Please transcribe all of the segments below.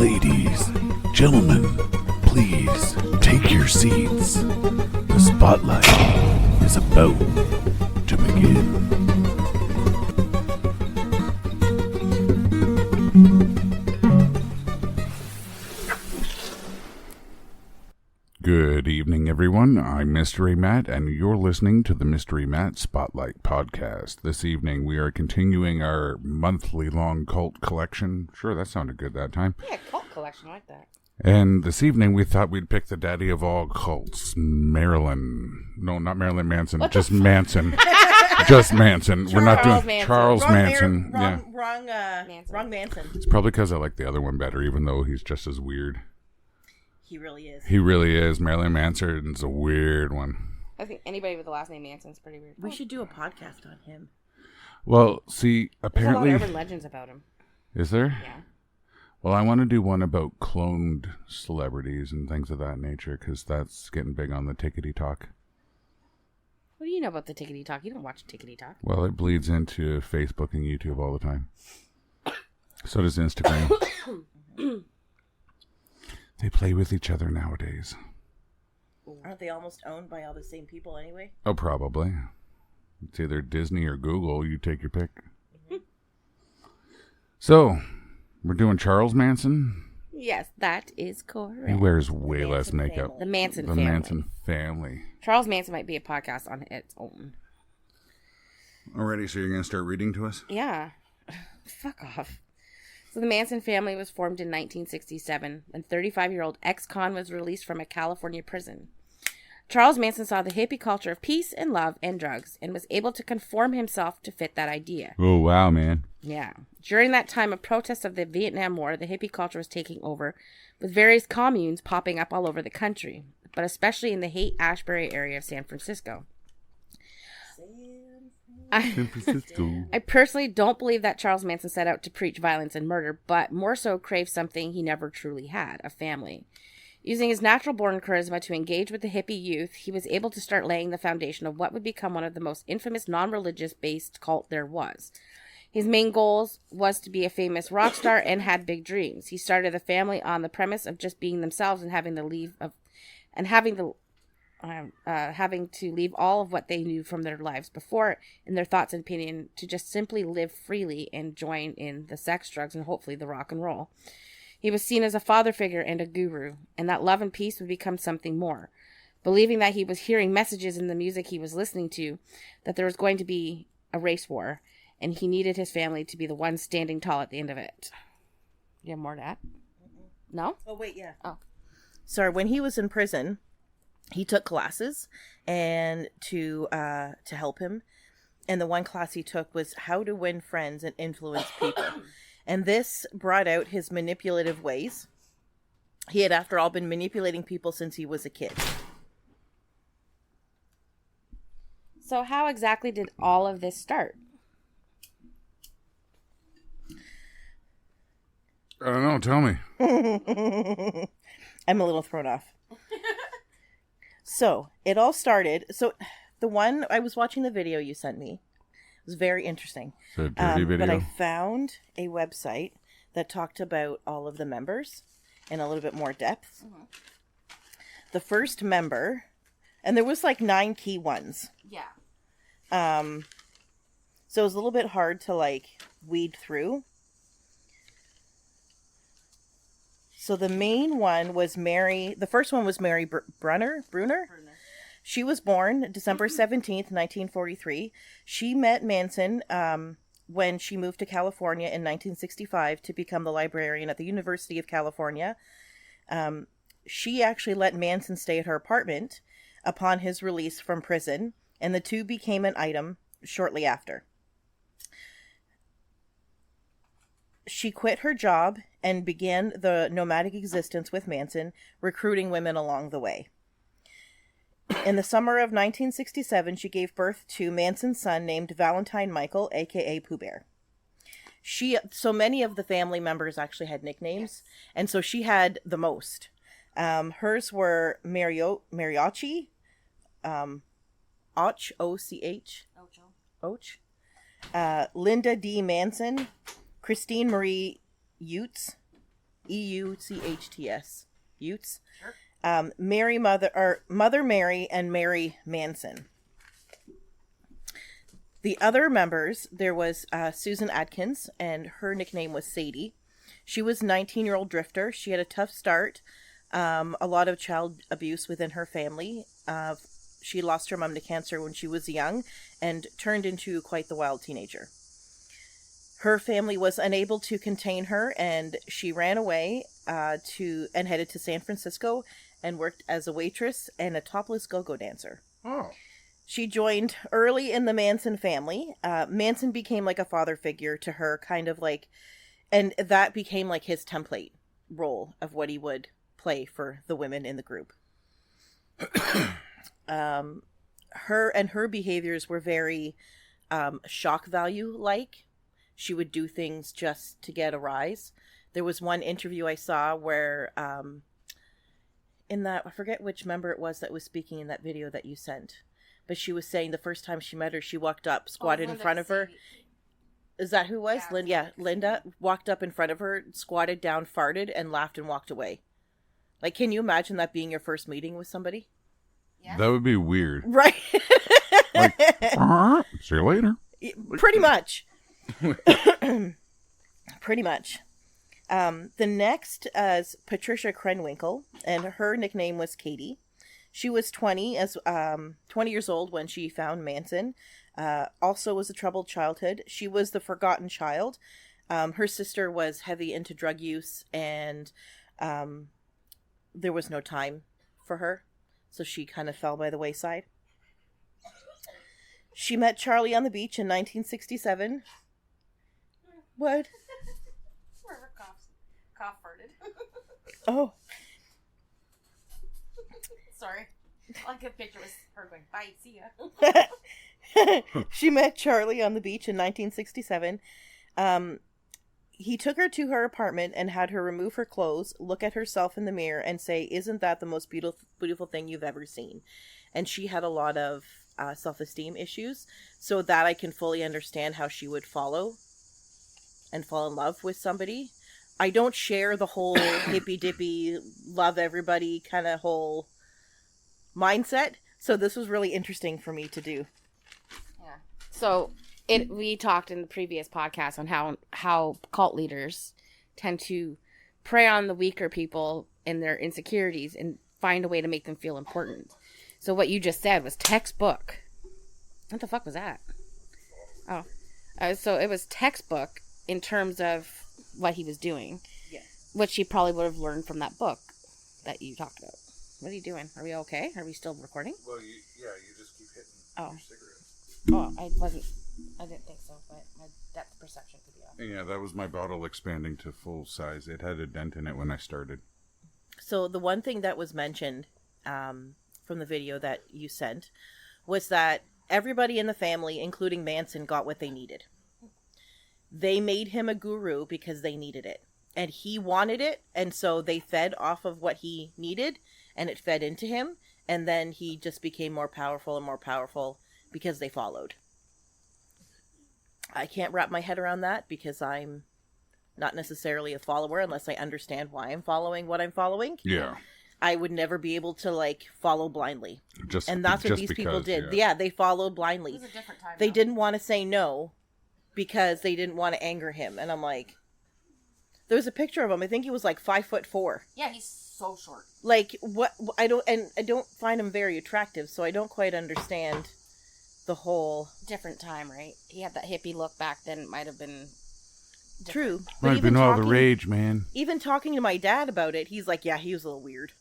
Ladies, gentlemen, please take your seats. The spotlight is about to begin. Good evening, everyone. I'm Mystery Matt, and you're listening to the Mystery Matt Spotlight Podcast. This evening, we are continuing our monthly-long cult collection. Sure, that sounded good that time. Yeah, cult collection, I like that. And this evening, we thought we'd pick the daddy of all cults, Marilyn. No, not Marilyn Manson, just Manson. Just Manson. We're not doing Manson. Charles Manson. Wrong Manson. It's probably because I like the other one better, even though he's just as weird. He really is. He really is. Marilyn Manson's a weird one. I think anybody with the last name Manson's pretty weird. We should do a podcast on him. Well, see, apparently... There's a lot of urban legends about him. Is there? Yeah. Well, I want to do one about cloned celebrities and things of that nature, because that's getting big on the Tickety Talk. What do you know about the Tickety Talk? You don't watch Tickety Talk. Well, it bleeds into Facebook and YouTube all the time. So does Instagram. They play with each other nowadays. Aren't they almost owned by all the same people anyway? Oh, probably. It's either Disney or Google. You take your pick. Mm-hmm. So, we're doing Charles Manson. Yes, that is correct. He wears way less makeup. The Manson family. The Manson family. Charles Manson might be a podcast on its own. Alrighty, so you're going to start reading to us? Yeah. Fuck off. So the Manson family was formed in 1967 when 35-year-old ex-con was released from a California prison. Charles Manson saw the hippie culture of peace and love and drugs and was able to conform himself to fit that idea. Oh, wow, man. Yeah. During that time of protests of the Vietnam War, the hippie culture was taking over, with various communes popping up all over the country, but especially in the Haight-Ashbury area of San Francisco. I personally don't believe that Charles Manson set out to preach violence and murder, but more so craved something he never truly had, a family. Using his natural-born charisma to engage with the hippie youth, he was able to start laying the foundation of what would become one of the most infamous non-religious-based cult there was. His main goals was to be a famous rock star and had big dreams. He started the family on the premise of just being themselves and having to leave all of what they knew from their lives before in their thoughts and opinion to just simply live freely and join in the sex, drugs, and hopefully the rock and roll. He was seen as a father figure and a guru, and that love and peace would become something more. Believing that he was hearing messages in the music he was listening to, that there was going to be a race war, and he needed his family to be the one standing tall at the end of it. You have more to that? No? Oh, wait, yeah. Oh. Sorry, when he was in prison, he took classes and to help him. And the one class he took was how to win friends and influence people. And this brought out his manipulative ways. He had, after all, been manipulating people since he was a kid. So how exactly did all of this start? I don't know. Tell me. I'm a little thrown off. So, it all started... So, the one... I was watching the video you sent me. It was very interesting. It's a dirty video. But I found a website that talked about all of the members in a little bit more depth. Mm-hmm. The first member... And there was like 9 key ones. Yeah. So, it was a little bit hard to like weed through. So the main one was Mary. The first one was Mary Brunner. She was born December 17th, 1943. She met Manson when she moved to California in 1965 to become the librarian at the University of California. She actually let Manson stay at her apartment upon his release from prison, and the two became an item shortly after. She quit her job and began the nomadic existence with Manson, recruiting women along the way. In the summer of 1967, she gave birth to Manson's son named Valentine Michael, a.k.a. Pooh Bear. So many of the family members actually had nicknames, and so she had the most. Hers were Mariachi, Och, O-C-H, Och, Linda D. Manson, Christine Marie Utes, Euchts. Utes. Sure. Mother Mary and Mary Manson. The other members, there was Susan Atkins, and her nickname was Sadie. She was a 19-year-old drifter. She had a tough start, a lot of child abuse within her family. She lost her mom to cancer when she was young and turned into quite the wild teenager. Her family was unable to contain her, and she ran away and headed to San Francisco and worked as a waitress and a topless go-go dancer. Oh. She joined early in the Manson family. Manson became like a father figure to her, kind of like, and that became like his template role of what he would play for the women in the group. Her behaviors were very shock value like. She would do things just to get a rise. There was one interview I saw where in that, I forget which member it was that was speaking in that video that you sent. But she was saying the first time she met her, she walked up, squatted in front of her. Is that who it was? Linda walked up in front of her, squatted down, farted, and laughed and walked away. Like, can you imagine that being your first meeting with somebody? Yeah. That would be weird. Right. Like, see you later. Pretty much. Pretty much. The next is Patricia Krenwinkel, and her nickname was Katie. She was 20 years old when she found Manson. Also was a troubled childhood. She was the forgotten child. Her sister was heavy into drug use, and there was no time for her, so she kind of fell by the wayside. She met Charlie on the beach in 1967. What? Whoever cough farted. Oh. Sorry. All I could picture was her going, bye, see ya. She met Charlie on the beach in 1967. He took her to her apartment and had her remove her clothes, look at herself in the mirror, and say, "Isn't that the most beautiful thing you've ever seen?" And she had a lot of self-esteem issues, so that I can fully understand how she would follow and fall in love with somebody. I don't share the whole hippy-dippy, love everybody kind of whole mindset, so this was really interesting for me to do. Yeah. So we talked in the previous podcast on how cult leaders tend to prey on the weaker people and their insecurities and find a way to make them feel important. So what you just said was textbook. What the fuck was that? Oh. So it was textbook in terms of what he was doing. Yes. Which he probably would have learned from that book that you talked about. What are you doing? Are we okay? Are we still recording? Well, you just keep hitting your cigarette. Oh, I didn't think so, but my depth perception could be off. Yeah, that was my bottle expanding to full size. It had a dent in it when I started. So the one thing that was mentioned from the video that you sent was that everybody in the family, including Manson, got what they needed. They made him a guru because they needed it. And he wanted it, and so they fed off of what he needed, and it fed into him, and then he just became more powerful because they followed. I can't wrap my head around that because I'm not necessarily a follower unless I understand why I'm following what I'm following. Yeah. I would never be able to, follow blindly. And that's what these people did. Yeah, they followed blindly. It was a different time. They didn't want to say no because they didn't want to anger him. And I'm like... There was a picture of him. I think he was 5'4". Yeah, he's so short. What? I don't find him very attractive, so I don't quite understand the whole different time, right? He had that hippie look back then. It might have been different. True. Might have been all the rage, man. Even talking to my dad about it, he's like, "Yeah, he was a little weird."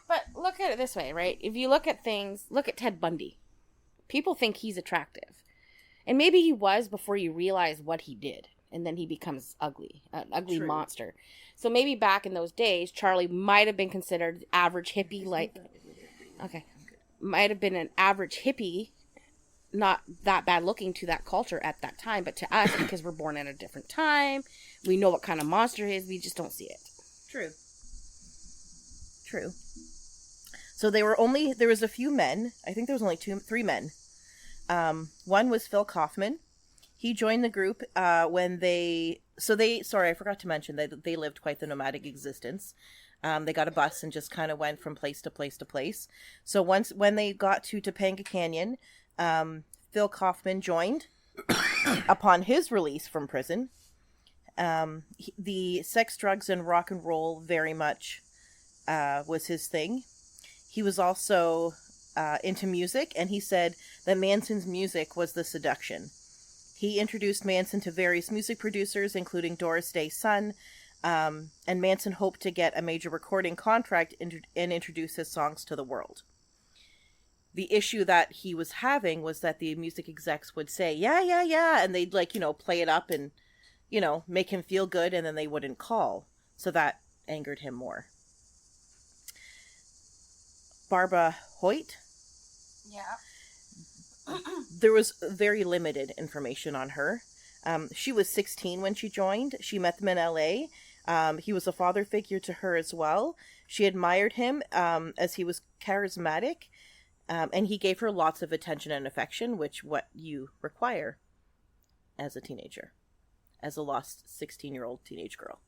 But look at it this way, right? If you look at things, look at Ted Bundy. People think he's attractive, and maybe he was before you realize what he did. And then he becomes ugly, an ugly True. monster. So maybe back in those days, Charlie might have been considered average hippie, might have been an average hippie, not that bad looking to that culture at that time, but to us, because we're born in a different time, we know what kind of monster he is, we just don't see it. True. So there was a few men. I think there was only 3 men. One was Phil Kaufman. He joined the group when they... Sorry, I forgot to mention that they lived quite the nomadic existence. They got a bus and just kind of went from place to place to place. So when they got to Topanga Canyon, Phil Kaufman joined upon his release from prison. The sex, drugs, and rock and roll very much was his thing. He was also into music, and he said that Manson's music was the seduction. He introduced Manson to various music producers, including Doris Day's son, and Manson hoped to get a major recording contract and introduce his songs to the world. The issue that he was having was that the music execs would say, yeah, and they'd play it up and, make him feel good, and then they wouldn't call. So that angered him more. Barbara Hoyt. Yeah. There was very limited information on her. She was 16 when she joined. She met him in LA. He was a father figure to her as well. She admired him as he was charismatic, and he gave her lots of attention and affection, which what you require as a teenager, as a lost 16-year-old teenage girl.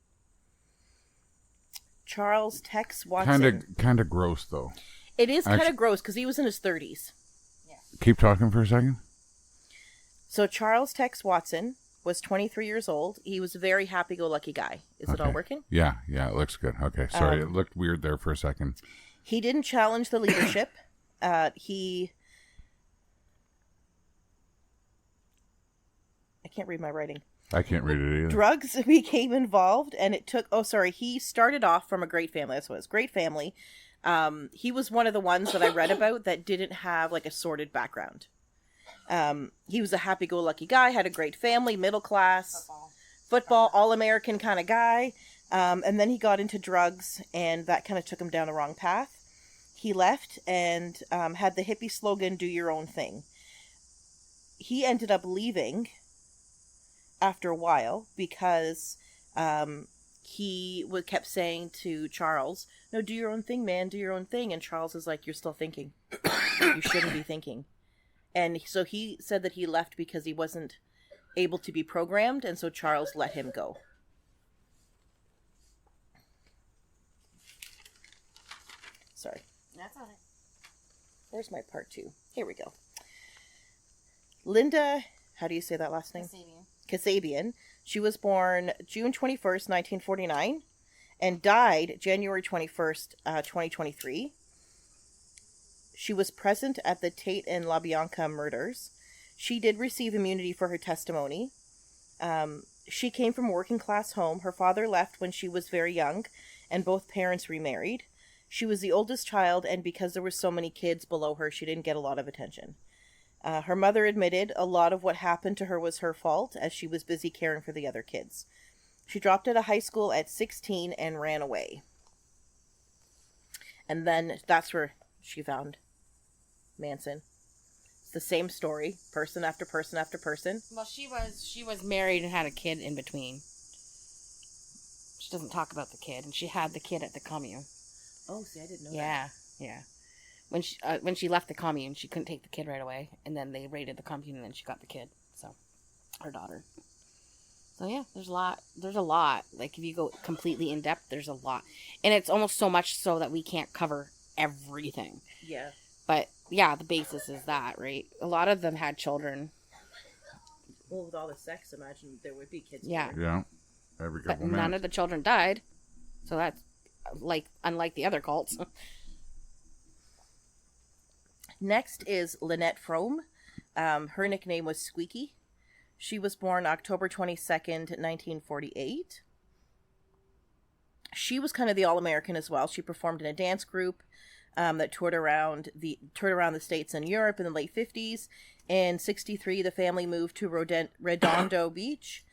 Charles Tex Watson. Kind of gross, though. It is kind of gross because he was in his 30s. Keep talking for a second. So Charles Tex Watson was 23 years old. He was a very happy-go-lucky guy. Is it all working? Yeah, it looks good. Okay, sorry, it looked weird there for a second. He didn't challenge the leadership. I can't read my writing. I can't read it either. Drugs became involved, and it took... he started off from a great family. That's what it was. Great family. He was one of the ones that I read about that didn't have a sordid background. He was a happy-go-lucky guy, had a great family, middle class, football all-American kind of guy. And then he got into drugs, and that kind of took him down the wrong path. He left and had the hippie slogan, "Do your own thing." He ended up leaving after a while because he kept saying to Charles, "No, do your own thing, man, do your own thing." And Charles is like, "You're still thinking. You shouldn't be thinking." And so he said that he left because he wasn't able to be programmed, and so Charles let him go. Sorry. That's all right. Where's my part 2? Here we go. Linda, how do you say that last name? Kasabian. She was born June 21st, 1949, and died January 21st, 2023. She was present at the Tate and LaBianca murders. She did receive immunity for her testimony. She came from a working-class home. Her father left when she was very young, and both parents remarried. She was the oldest child, and because there were so many kids below her, she didn't get a lot of attention. Her mother admitted a lot of what happened to her was her fault, as she was busy caring for the other kids. She dropped out of high school at 16 and ran away. And then that's where she found Manson. It's the same story, person after person after person. Well, she was married and had a kid in between. She doesn't talk about the kid, and she had the kid at the commune. Oh, see, I didn't know that. Yeah. When she left the commune, she couldn't take the kid right away, and then they raided the commune, and then she got the kid. So, her daughter. So yeah, there's a lot. Like, if you go completely in depth, there's a lot, and it's almost so much so that we can't cover everything. Yeah. But yeah, the basis is that, right? A lot of them had children. Well, with all the sex, imagine there would be kids. Yeah. Yeah. Every couple But none of the children died, so that's unlike the other cults. Next is Lynette Frome. Her nickname was Squeaky. She was born October 22nd, 1948. She was kind of the all-American as well. She performed in a dance group that toured around the States and Europe in the late 50s. In 1963, the family moved to Redondo Beach.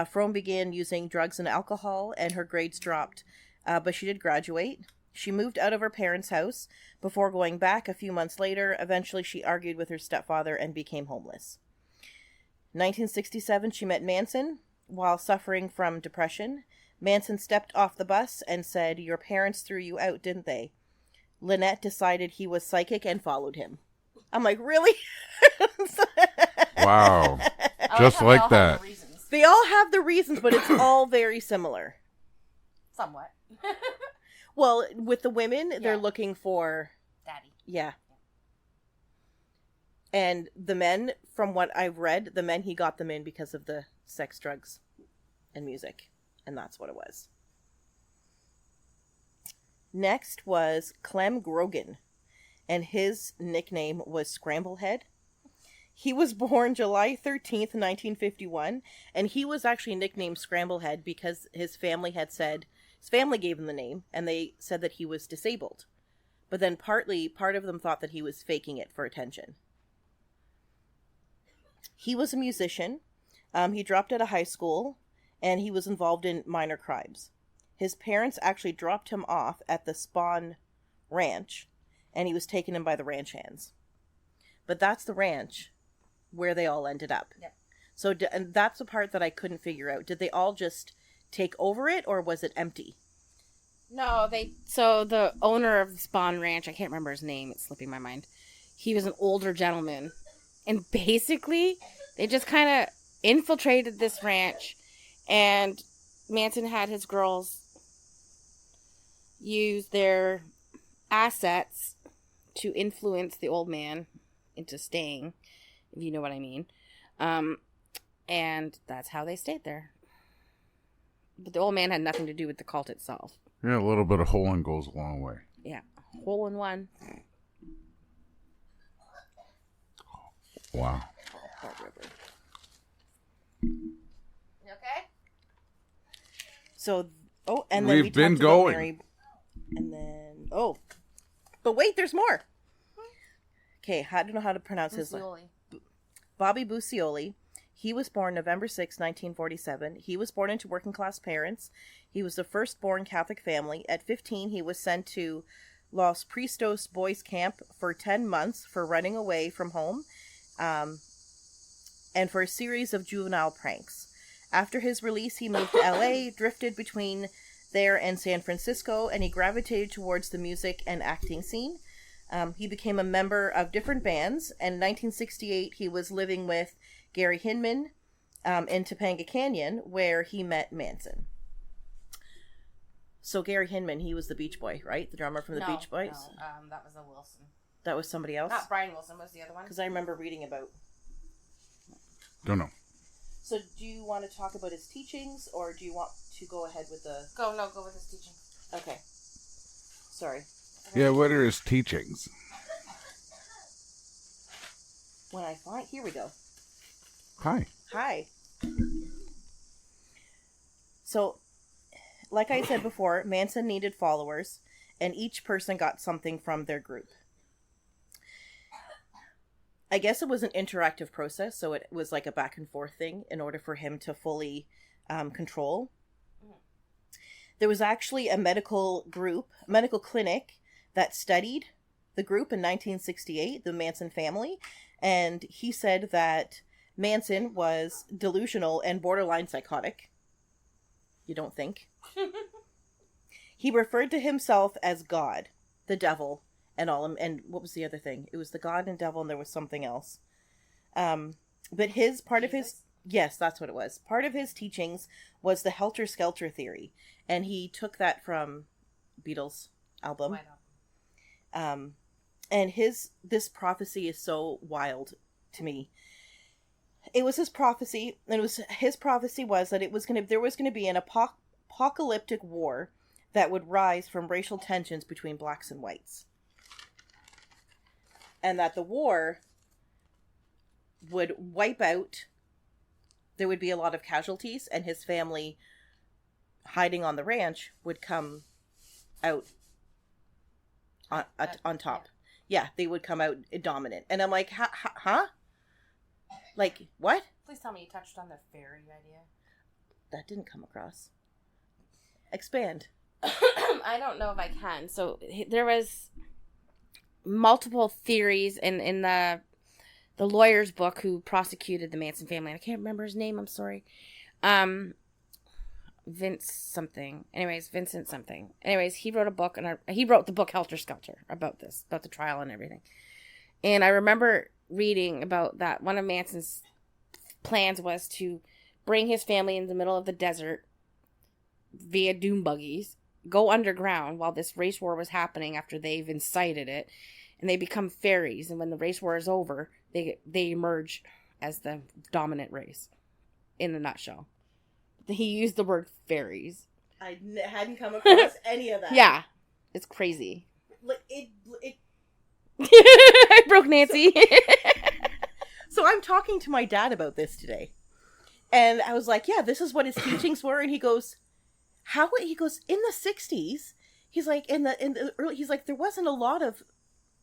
Frome began using drugs and alcohol, and her grades dropped, but she did graduate. She moved out of her parents' house before going back a few months later. Eventually, she argued with her stepfather and became homeless. 1967, she met Manson while suffering from depression. Manson stepped off the bus and said, "Your parents threw you out, didn't they?" Lynette decided he was psychic and followed him. I'm like, really? Wow. Just like that. They all have the reasons, but it's all very similar. Somewhat. Well, with the women, they're looking for... Daddy. Yeah. And the men, from what I've read, the men, he got them in because of the sex, drugs, and music. And that's what it was. Next was Clem Grogan. And his nickname was Scramblehead. He was born July 13th, 1951. And he was actually nicknamed Scramblehead because his family had said... His family gave him the name, and they said that he was disabled. But then part of them thought that he was faking it for attention. He was a musician. He dropped out of high school, and he was involved in minor crimes. His parents actually dropped him off at the Spawn Ranch, and he was taken in by the ranch hands. But that's the ranch where they all ended up. Yep. So and that's the part that I couldn't figure out. Did they all just take over it, or was it empty? No, so the owner of the Spawn Ranch, I can't remember his name, it's slipping my mind. He was an older gentleman. And basically, they just kind of infiltrated this ranch, and Manson had his girls use their assets to influence the old man into staying, if you know what I mean. And that's how they stayed there. But the old man had nothing to do with the cult itself. Yeah, a little bit of holing goes a long way. Yeah. Hole in one. Wow. You okay? So, and then We've been talked about going. Mary, and then, but wait, there's more. Okay, I don't know how to pronounce his name. Bobby Bucioli. He was born November 6, 1947. He was born into working-class parents. He was the first-born Catholic family. At 15, he was sent to Los Prestos Boys Camp for 10 months for running away from home, and for a series of juvenile pranks. After his release, he moved to LA, drifted between there and San Francisco, and he gravitated towards the music and acting scene. He became a member of different bands, and in 1968, he was living with Gary Hinman in Topanga Canyon, where he met Manson. So Gary Hinman, he was the Beach Boy, right? The drummer from the Beach Boys? No, that was a Wilson. That was somebody else? Not Brian Wilson was the other one. Because I remember reading about... Don't know. So do you want to talk about his teachings, or do you want to go ahead with the... Go with his teaching. Okay. Sorry. Yeah, what are his teachings? When I find... Here we go. Hi. So, like I said before, Manson needed followers, and each person got something from their group. I guess it was an interactive process, so it was like a back and forth thing in order for him to fully control. There was actually a medical clinic that studied the group in 1968, the Manson family, and he said that Manson was delusional and borderline psychotic. You don't think? He referred to himself as God, the devil, and and what was the other thing? It was the God and devil, and there was something else. But yes, that's what it was. Part of his teachings was the helter-skelter theory, and he took that from Beatles album. And this prophecy is so wild to me. It was his prophecy, and his prophecy was that there was going to be an apocalyptic war that would rise from racial tensions between blacks and whites. And that the war would wipe out, there would be a lot of casualties, and his family hiding on the ranch would come out on top. Yeah, they would come out dominant. And I'm like, huh? Like, what? Please tell me you touched on the fairy idea. That didn't come across. Expand. I don't know if I can. So there was multiple theories in the lawyer's book who prosecuted the Manson family. I can't remember his name. I'm sorry. Vincent something. Anyways, he wrote a book, and he wrote the book Helter Skelter about the trial and everything. And I remember reading about that one of Manson's plans was to bring his family in the middle of the desert via doom buggies, go underground while this race war was happening after they've incited it, and they become fairies. And when the race war is over, they emerge as the dominant race, in a nutshell. He used the word fairies. I hadn't come across any of that. Yeah. It's crazy. Like, I broke Nancy. So I'm talking to my dad about this today. And I was like, yeah, this is what his teachings were. And he goes, he goes, in the 60s, he's like, in the early, he's like, there wasn't a lot of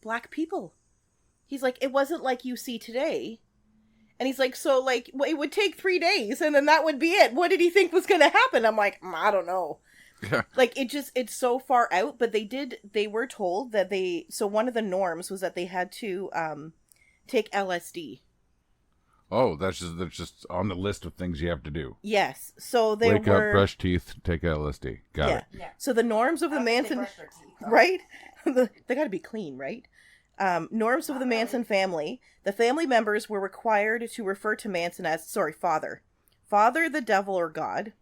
black people. He's like, it wasn't like you see today. And he's like, so, like, it would take 3 days, and then that would be it. What did he think was going to happen? I'm like, I don't know. Yeah. Like, it's so far out, but they were told that so one of the norms was that they had to take LSD. Oh, that's just on the list of things you have to do. Yes. So they Wake up, brush teeth, take LSD. Got it. Yeah. So the norms of the Manson... Right? They got to be clean, right? Norms of the Manson family. The family members were required to refer to Manson as, Father. Father, the devil, or God.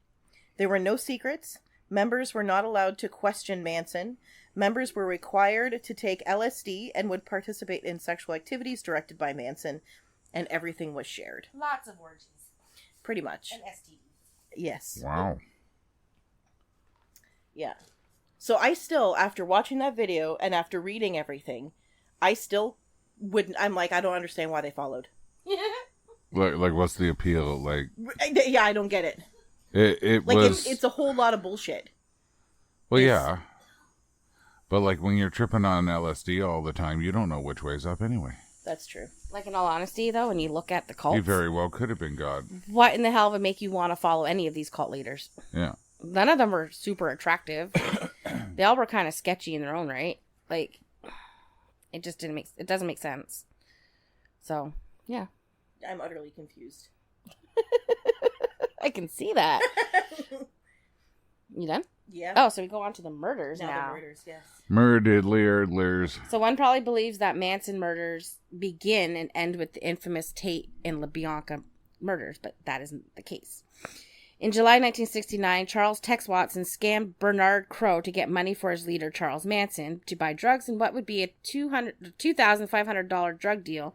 There were no secrets. Members were not allowed to question Manson. Members were required to take LSD and would participate in sexual activities directed by Manson. And everything was shared. Lots of orgies. Pretty much. And STDs. Yes. Wow. Yeah. So I still, after watching that video and after reading everything, I still wouldn't, I'm like, I don't understand why they followed. Like what's the appeal? Like, yeah, I don't get it. It like, was... it's a whole lot of bullshit. Well, yeah. But, like, when you're tripping on LSD all the time, you don't know which way's up anyway. That's true. Like, in all honesty, though, when you look at the cults... He very well could have been God. What in the hell would make you want to follow any of these cult leaders? Yeah. None of them were super attractive. They all were kind of sketchy in their own right. Like, it just it doesn't make sense. So, yeah. I'm utterly confused. I can see that. You done? Yeah. Oh, so we go on to the murders now. The murders, yes. Murdered. So one probably believes that Manson murders begin and end with the infamous Tate and LaBianca murders, but that isn't the case. In July 1969, Charles Tex Watson scammed Bernard Crowe to get money for his leader, Charles Manson, to buy drugs in what would be a $2,500 drug deal.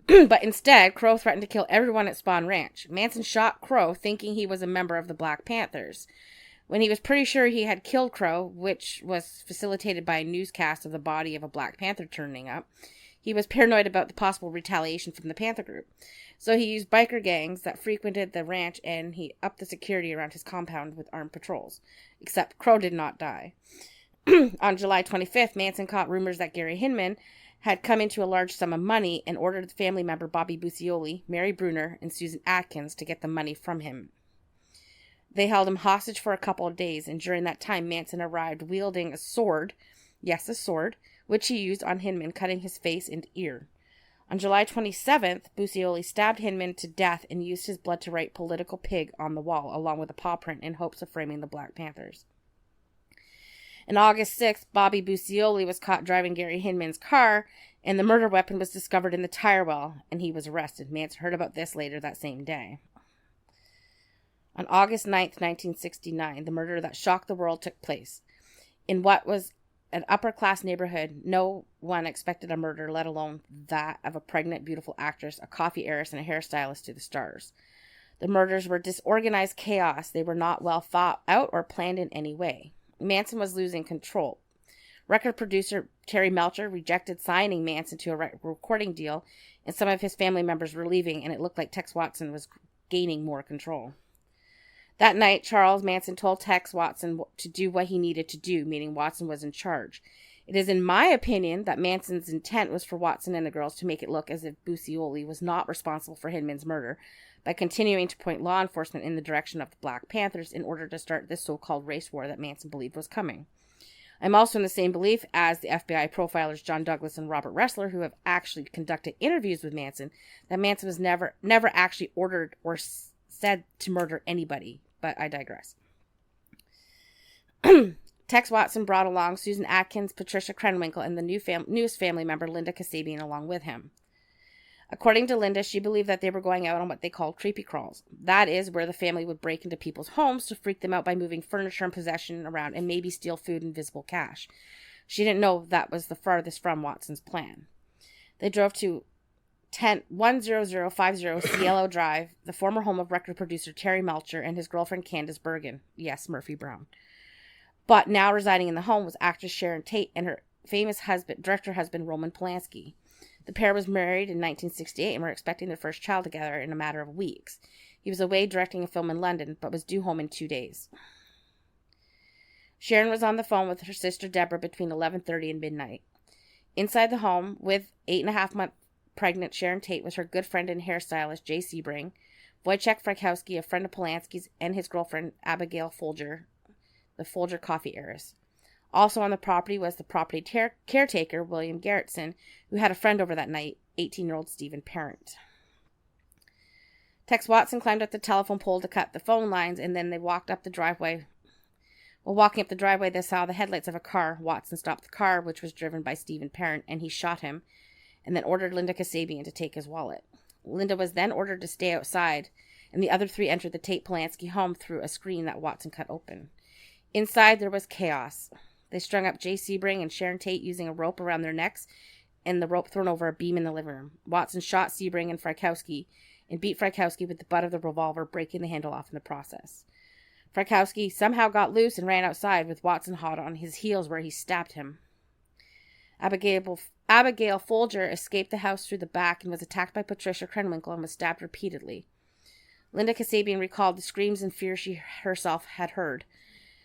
But instead, Crowe threatened to kill everyone at Spawn Ranch. Manson shot Crowe, thinking he was a member of the Black Panthers. When he was pretty sure he had killed Crowe, which was facilitated by a newscast of the body of a Black Panther turning up, he was paranoid about the possible retaliation from the Panther group. So he used biker gangs that frequented the ranch, and he upped the security around his compound with armed patrols. Except Crowe did not die. On July 25th, Manson caught rumors that Gary Hinman had come into a large sum of money and ordered family member Bobby Bucioli, Mary Bruner, and Susan Atkins to get the money from him. They held him hostage for a couple of days, and during that time, Manson arrived wielding a sword. Yes, a sword, which he used on Hinman, cutting his face and ear. On July 27th, Bucioli stabbed Hinman to death and used his blood to write "political pig" on the wall, along with a paw print, in hopes of framing the Black Panthers. On August 6th, Bobby Bucioli was caught driving Gary Hinman's car, and the murder weapon was discovered in the tire well, and he was arrested. Manson heard about this later that same day. On August 9th, 1969, the murder that shocked the world took place. In what was an upper-class neighborhood, no one expected a murder, let alone that of a pregnant, beautiful actress, a coffee heiress, and a hairstylist to the stars. The murders were disorganized chaos. They were not well thought out or planned in any way. Manson was losing control. Record producer Terry Melcher rejected signing Manson to a recording deal, and some of his family members were leaving, and it looked like Tex Watson was gaining more control. That night, Charles Manson told Tex Watson to do what he needed to do, meaning Watson was in charge. It is in my opinion that Manson's intent was for Watson and the girls to make it look as if Bucioli was not responsible for Hinman's murder, by continuing to point law enforcement in the direction of the Black Panthers in order to start this so-called race war that Manson believed was coming. I'm also in the same belief as the FBI profilers John Douglas and Robert Ressler, who have actually conducted interviews with Manson, that Manson was never actually ordered or said to murder anybody, but I digress. Tex Watson brought along Susan Atkins, Patricia Krenwinkel, and the newest family member, Linda Kasabian, along with him. According to Linda, she believed that they were going out on what they called creepy crawls. That is where the family would break into people's homes to freak them out by moving furniture and possession around and maybe steal food and visible cash. She didn't know that was the farthest from Watson's plan. They drove to 10050 Cielo Drive, the former home of record producer Terry Melcher and his girlfriend Candace Bergen. Yes, Murphy Brown. But now residing in the home was actress Sharon Tate and her famous director husband Roman Polanski. The pair was married in 1968 and were expecting their first child together in a matter of weeks. He was away directing a film in London, but was due home in 2 days. Sharon was on the phone with her sister Deborah between 11:30 and midnight. Inside the home, with 8.5-month pregnant Sharon Tate, was her good friend and hairstylist Jay Sebring, Wojciech Frykowski, a friend of Polanski's, and his girlfriend Abigail Folger, the Folger coffee heiress. Also on the property was the property caretaker, William Gerritsen, who had a friend over that night, 18-year-old Stephen Parent. Tex Watson climbed up the telephone pole to cut the phone lines, and then they walked up the driveway. While walking up the driveway, they saw the headlights of a car. Watson stopped the car, which was driven by Stephen Parent, and he shot him, and then ordered Linda Kasabian to take his wallet. Linda was then ordered to stay outside, and the other three entered the Tate-Polanski home through a screen that Watson cut open. Inside, there was chaos. They strung up Jay Sebring and Sharon Tate using a rope around their necks and the rope thrown over a beam in the living room. Watson shot Sebring and Frykowski and beat Frykowski with the butt of the revolver, breaking the handle off in the process. Frykowski somehow got loose and ran outside with Watson hot on his heels where he stabbed him. Abigail Folger escaped the house through the back and was attacked by Patricia Krenwinkel and was stabbed repeatedly. Linda Kasabian recalled the screams and fear she herself had heard.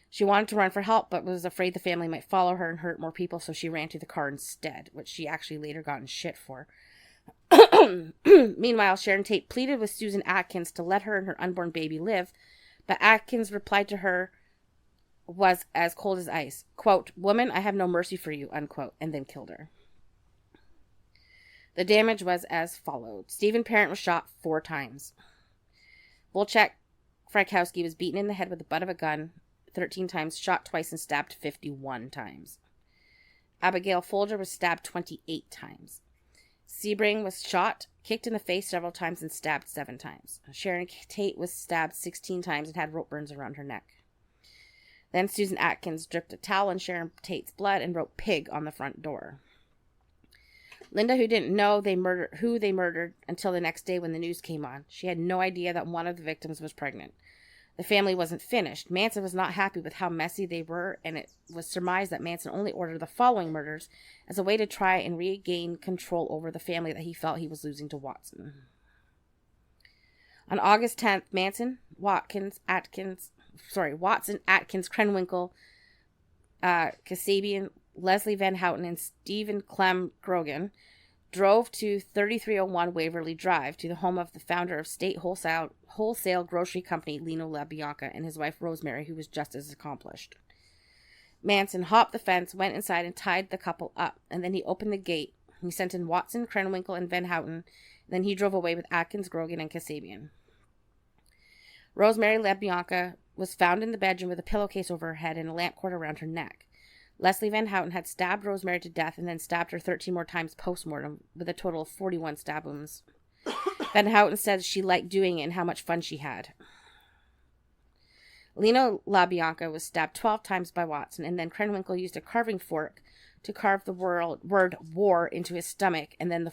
She wanted to run for help, but was afraid the family might follow her and hurt more people, so she ran to the car instead, which she actually later got in shit for. Meanwhile, Sharon Tate pleaded with Susan Atkins to let her and her unborn baby live, but Atkins replied to her was as cold as ice. Quote, "Woman, I have no mercy for you," unquote, and then killed her. The damage was as followed. Stephen Parent was shot 4 times. Wojciech Frykowski was beaten in the head with the butt of a gun 13 times, shot twice, and stabbed 51 times. Abigail Folger was stabbed 28 times. Sebring was shot, kicked in the face several times, and stabbed 7 times. Sharon Tate was stabbed 16 times and had rope burns around her neck. Then Susan Atkins dripped a towel in Sharon Tate's blood and wrote "pig" on the front door. Linda, who didn't know who they murdered until the next day when the news came on. She had no idea that one of the victims was pregnant. The family wasn't finished. Manson was not happy with how messy they were, and it was surmised that Manson only ordered the following murders as a way to try and regain control over the family that he felt he was losing to Watson. On August 10th, Watson, Atkins, Krenwinkel, Kasabian, Leslie Van Houten, and Stephen Clem Grogan drove to 3301 Waverly Drive to the home of the founder of State Wholesale Grocery Company, Lino LaBianca, and his wife Rosemary, who was just as accomplished. Manson hopped the fence, went inside, and tied the couple up, and then he opened the gate. He sent in Watson, Krenwinkel, and Van Houten. Then he drove away with Atkins, Grogan, and Kasabian. Rosemary LaBianca was found in the bedroom with a pillowcase over her head and a lamp cord around her neck. Leslie Van Houten had stabbed Rosemary to death and then stabbed her 13 more times post-mortem, with a total of 41 stab wounds. Van Houten said she liked doing it and how much fun she had. Lino LaBianca was stabbed 12 times by Watson, and then Krenwinkel used a carving fork to carve the word "war" into his stomach, and then the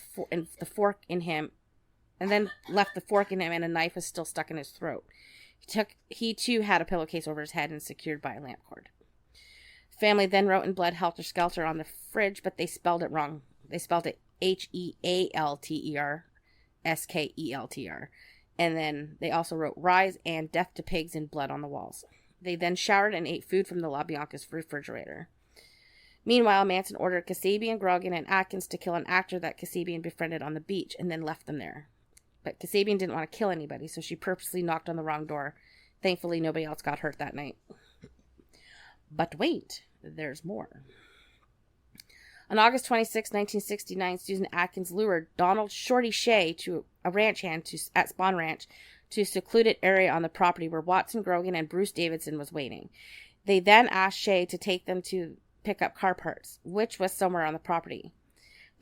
fork in him, and then left the fork in him, and a knife was still stuck in his throat. He too had a pillowcase over his head and secured by a lamp cord. Family then wrote in blood "Helter Skelter" on the fridge, but they spelled it wrong. They spelled it HEALTER, SKELTR. And then they also wrote "Rise" and "Death to Pigs" in blood on the walls. They then showered and ate food from the LaBianca's refrigerator. Meanwhile, Manson ordered Kasabian, Grogan, and Atkins to kill an actor that Kasabian befriended on the beach and then left them there. But Kasabian didn't want to kill anybody, so she purposely knocked on the wrong door. Thankfully, nobody else got hurt that night. But wait, there's more. On August 26, 1969, Susan Atkins lured Donald Shorty Shea to a ranch hand at Spawn Ranch to a secluded area on the property where Watson, Grogan, and Bruce Davidson was waiting. They then asked Shea to take them to pick up car parts, which was somewhere on the property.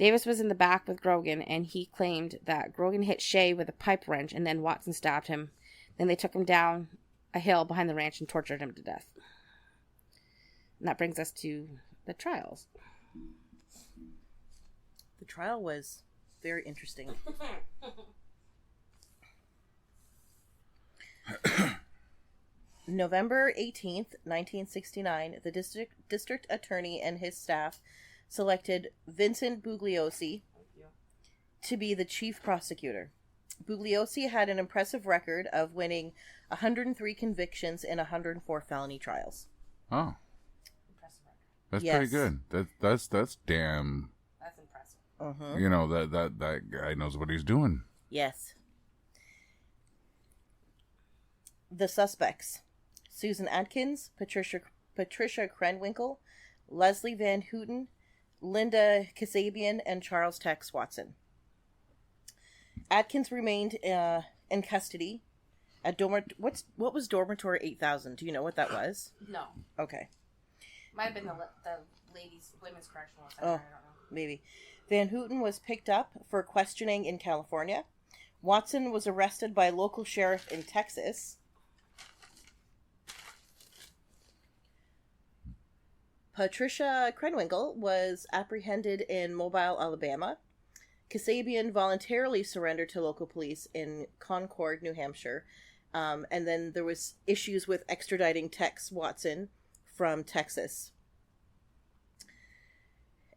Davis was in the back with Grogan, and he claimed that Grogan hit Shea with a pipe wrench, and then Watson stabbed him. Then they took him down a hill behind the ranch and tortured him to death. And that brings us to the trials. The trial was very interesting. November 18th, 1969, the district attorney and his staff selected Vincent Bugliosi to be the chief prosecutor. Bugliosi had an impressive record of winning 103 convictions in 104 felony trials. Oh. That's Yes. pretty good. That's damn. That's impressive. Uh-huh. You know, that guy knows what he's doing. Yes. The suspects: Susan Atkins, Patricia Krenwinkel, Leslie Van Houten, Linda Kasabian, and Charles Tex Watson. Atkins remained in custody at what was dormitory 8000? Do you know what that was? No. Okay. Might have been the women's correctional center. Oh, I don't know. maybe. Van Houten was picked up for questioning in California. Watson was arrested by a local sheriff in Texas. Patricia Krenwinkel was apprehended in Mobile, Alabama. Kasabian voluntarily surrendered to local police in Concord, New Hampshire. And then there was issues with extraditing Tex Watson from Texas.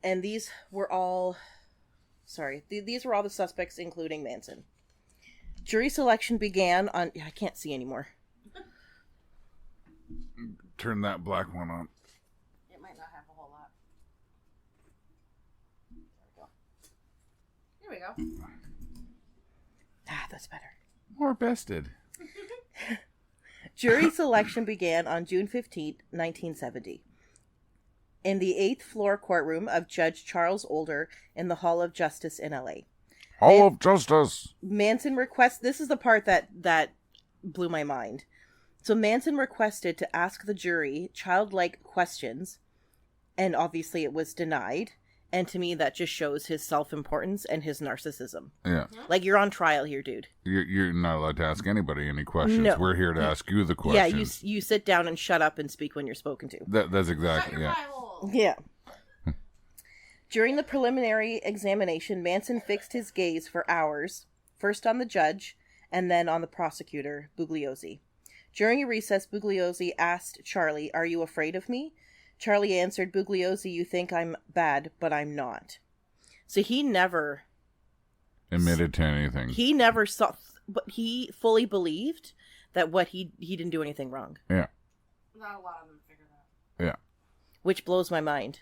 And these were all the suspects, including Manson. Jury selection began on... I can't see anymore. Turn that black one on. It might not have a whole lot. Here we go. Ah, that's better. More bested. Jury selection began on June 15th, 1970. In the 8th floor courtroom of Judge Charles Older in the Hall of Justice in L.A. Hall of Justice. Manson requests... This is the part that blew my mind. So Manson requested to ask the jury childlike questions, and obviously it was denied. And to me, that just shows his self-importance and his narcissism. Yeah. Like, you're on trial here, dude. You're not allowed to ask anybody any questions. No. We're here to ask you the questions. Yeah, you sit down and shut up and speak when you're spoken to. That's exactly, yeah. Yeah. During the preliminary examination, Manson fixed his gaze for hours, first on the judge and then on the prosecutor, Bugliosi. During a recess, Bugliosi asked Charlie, "Are you afraid of me?" Charlie answered, "Bugliosi, you think I'm bad, but I'm not." So he never... Admitted to anything. He never saw... But he fully believed that he didn't do anything wrong. Yeah. Not a lot of them figure that out. Yeah. Which blows my mind.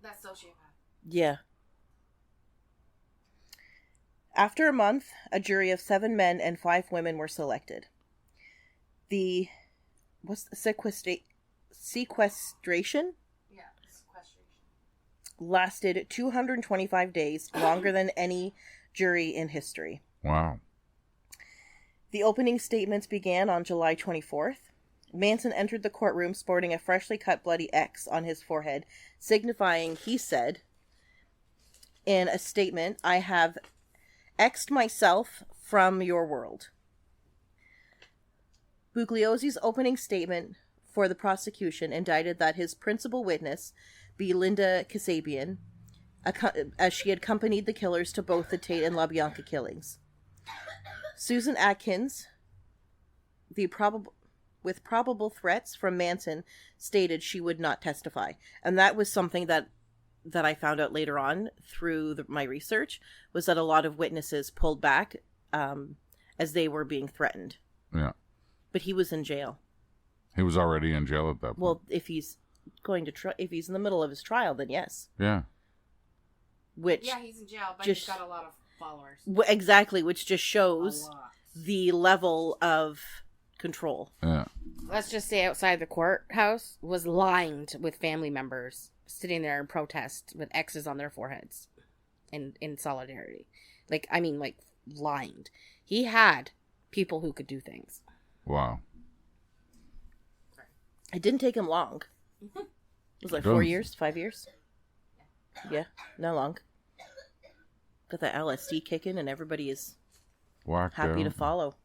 That's sociopath. Yeah. After a month, a jury of 7 men and 5 women were selected. The sequestration Yeah, sequestration. lasted 225 days, longer than any jury in history. Wow. The opening statements began on July 24th. Manson entered the courtroom sporting a freshly cut bloody X on his forehead, signifying, he said in a statement, "I have X'd myself from your world." Bugliosi's opening statement for the prosecution indicted that his principal witness be Linda Kasabian, as she had accompanied the killers to both the Tate and LaBianca killings. Susan Atkins, with probable threats from Manson, stated she would not testify. And that was something that I found out later on through my research, was that a lot of witnesses pulled back as they were being threatened. Yeah. But he was in jail. He was already in jail at that point. Well, if he's going to if he's in the middle of his trial, then yes. Yeah. Which Yeah, he's in jail, but just- he's got a lot of followers. exactly, which just A shows lot. the level of control. Yeah. Let's just say outside the courthouse was lined with family members sitting there in protest with X's on their foreheads in solidarity. Like, I mean, like, lined. He had people who could do things. Wow. It didn't take him long. It was like Good. 4 years, 5 years. Yeah, not long. Got that LSD kicking and everybody is Whacked happy out. to follow.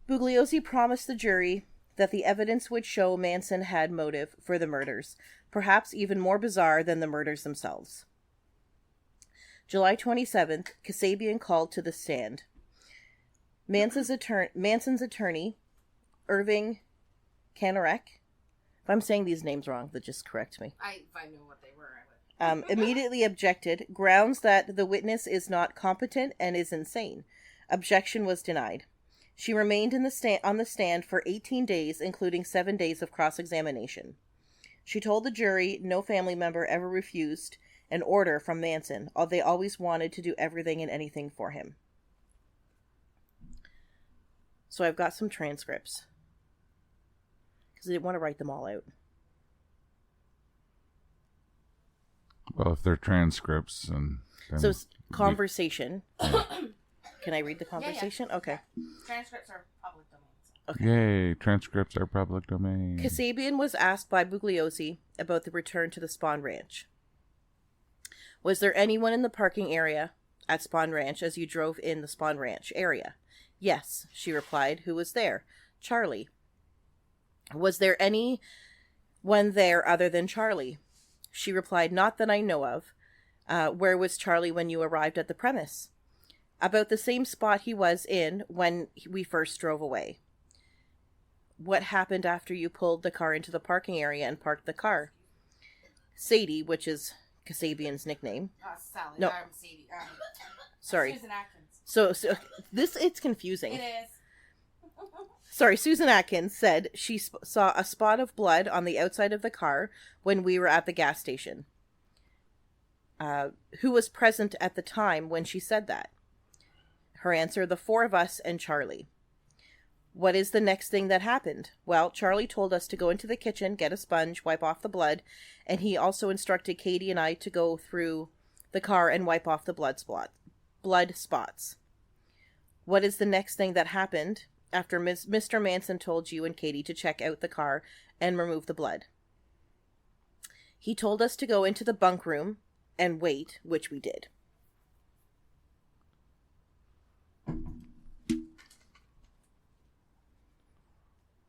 Bugliosi promised the jury that the evidence would show Manson had motive for the murders, perhaps even more bizarre than the murders themselves. July 27th, Kasabian called to the stand. Manson's attorney, Irving Kanarek, if I'm saying these names wrong, then just correct me. If I knew what they were, I would. Immediately objected, grounds that the witness is not competent and is insane. Objection was denied. She remained on the stand for 18 days, including 7 days of cross-examination. She told the jury no family member ever refused an order from Manson. They always wanted to do everything and anything for him. So I've got some transcripts, because I didn't want to write them all out. Well, if they're transcripts and So it's conversation. Can I read the conversation? Yeah. Okay. Transcripts are public domains. Okay. Yay, transcripts are public domain. Kasabian was asked by Bugliosi about the return to the Spawn Ranch. Was there anyone in the parking area at Spawn Ranch as you drove in the Spawn Ranch area? Yes, she replied. Who was there? Charlie. Was there anyone there other than Charlie? She replied, not that I know of. Where was Charlie when you arrived at the premise? About the same spot he was in when we first drove away. What happened after you pulled the car into the parking area and parked the car? Sadie, which is Kasabian's nickname. Sally. No. I'm Sadie. Sorry. Susan Atkins. So this, it's confusing. It is. Sorry, Susan Atkins said she saw a spot of blood on the outside of the car when we were at the gas station. Who was present at the time when she said that? Her answer, the 4 of us and Charlie. What is the next thing that happened? Well, Charlie told us to go into the kitchen, get a sponge, wipe off the blood, and he also instructed Katie and I to go through the car and wipe off the blood spots. What is the next thing that happened after Mr. Manson told you and Katie to check out the car and remove the blood? He told us to go into the bunk room and wait, which we did.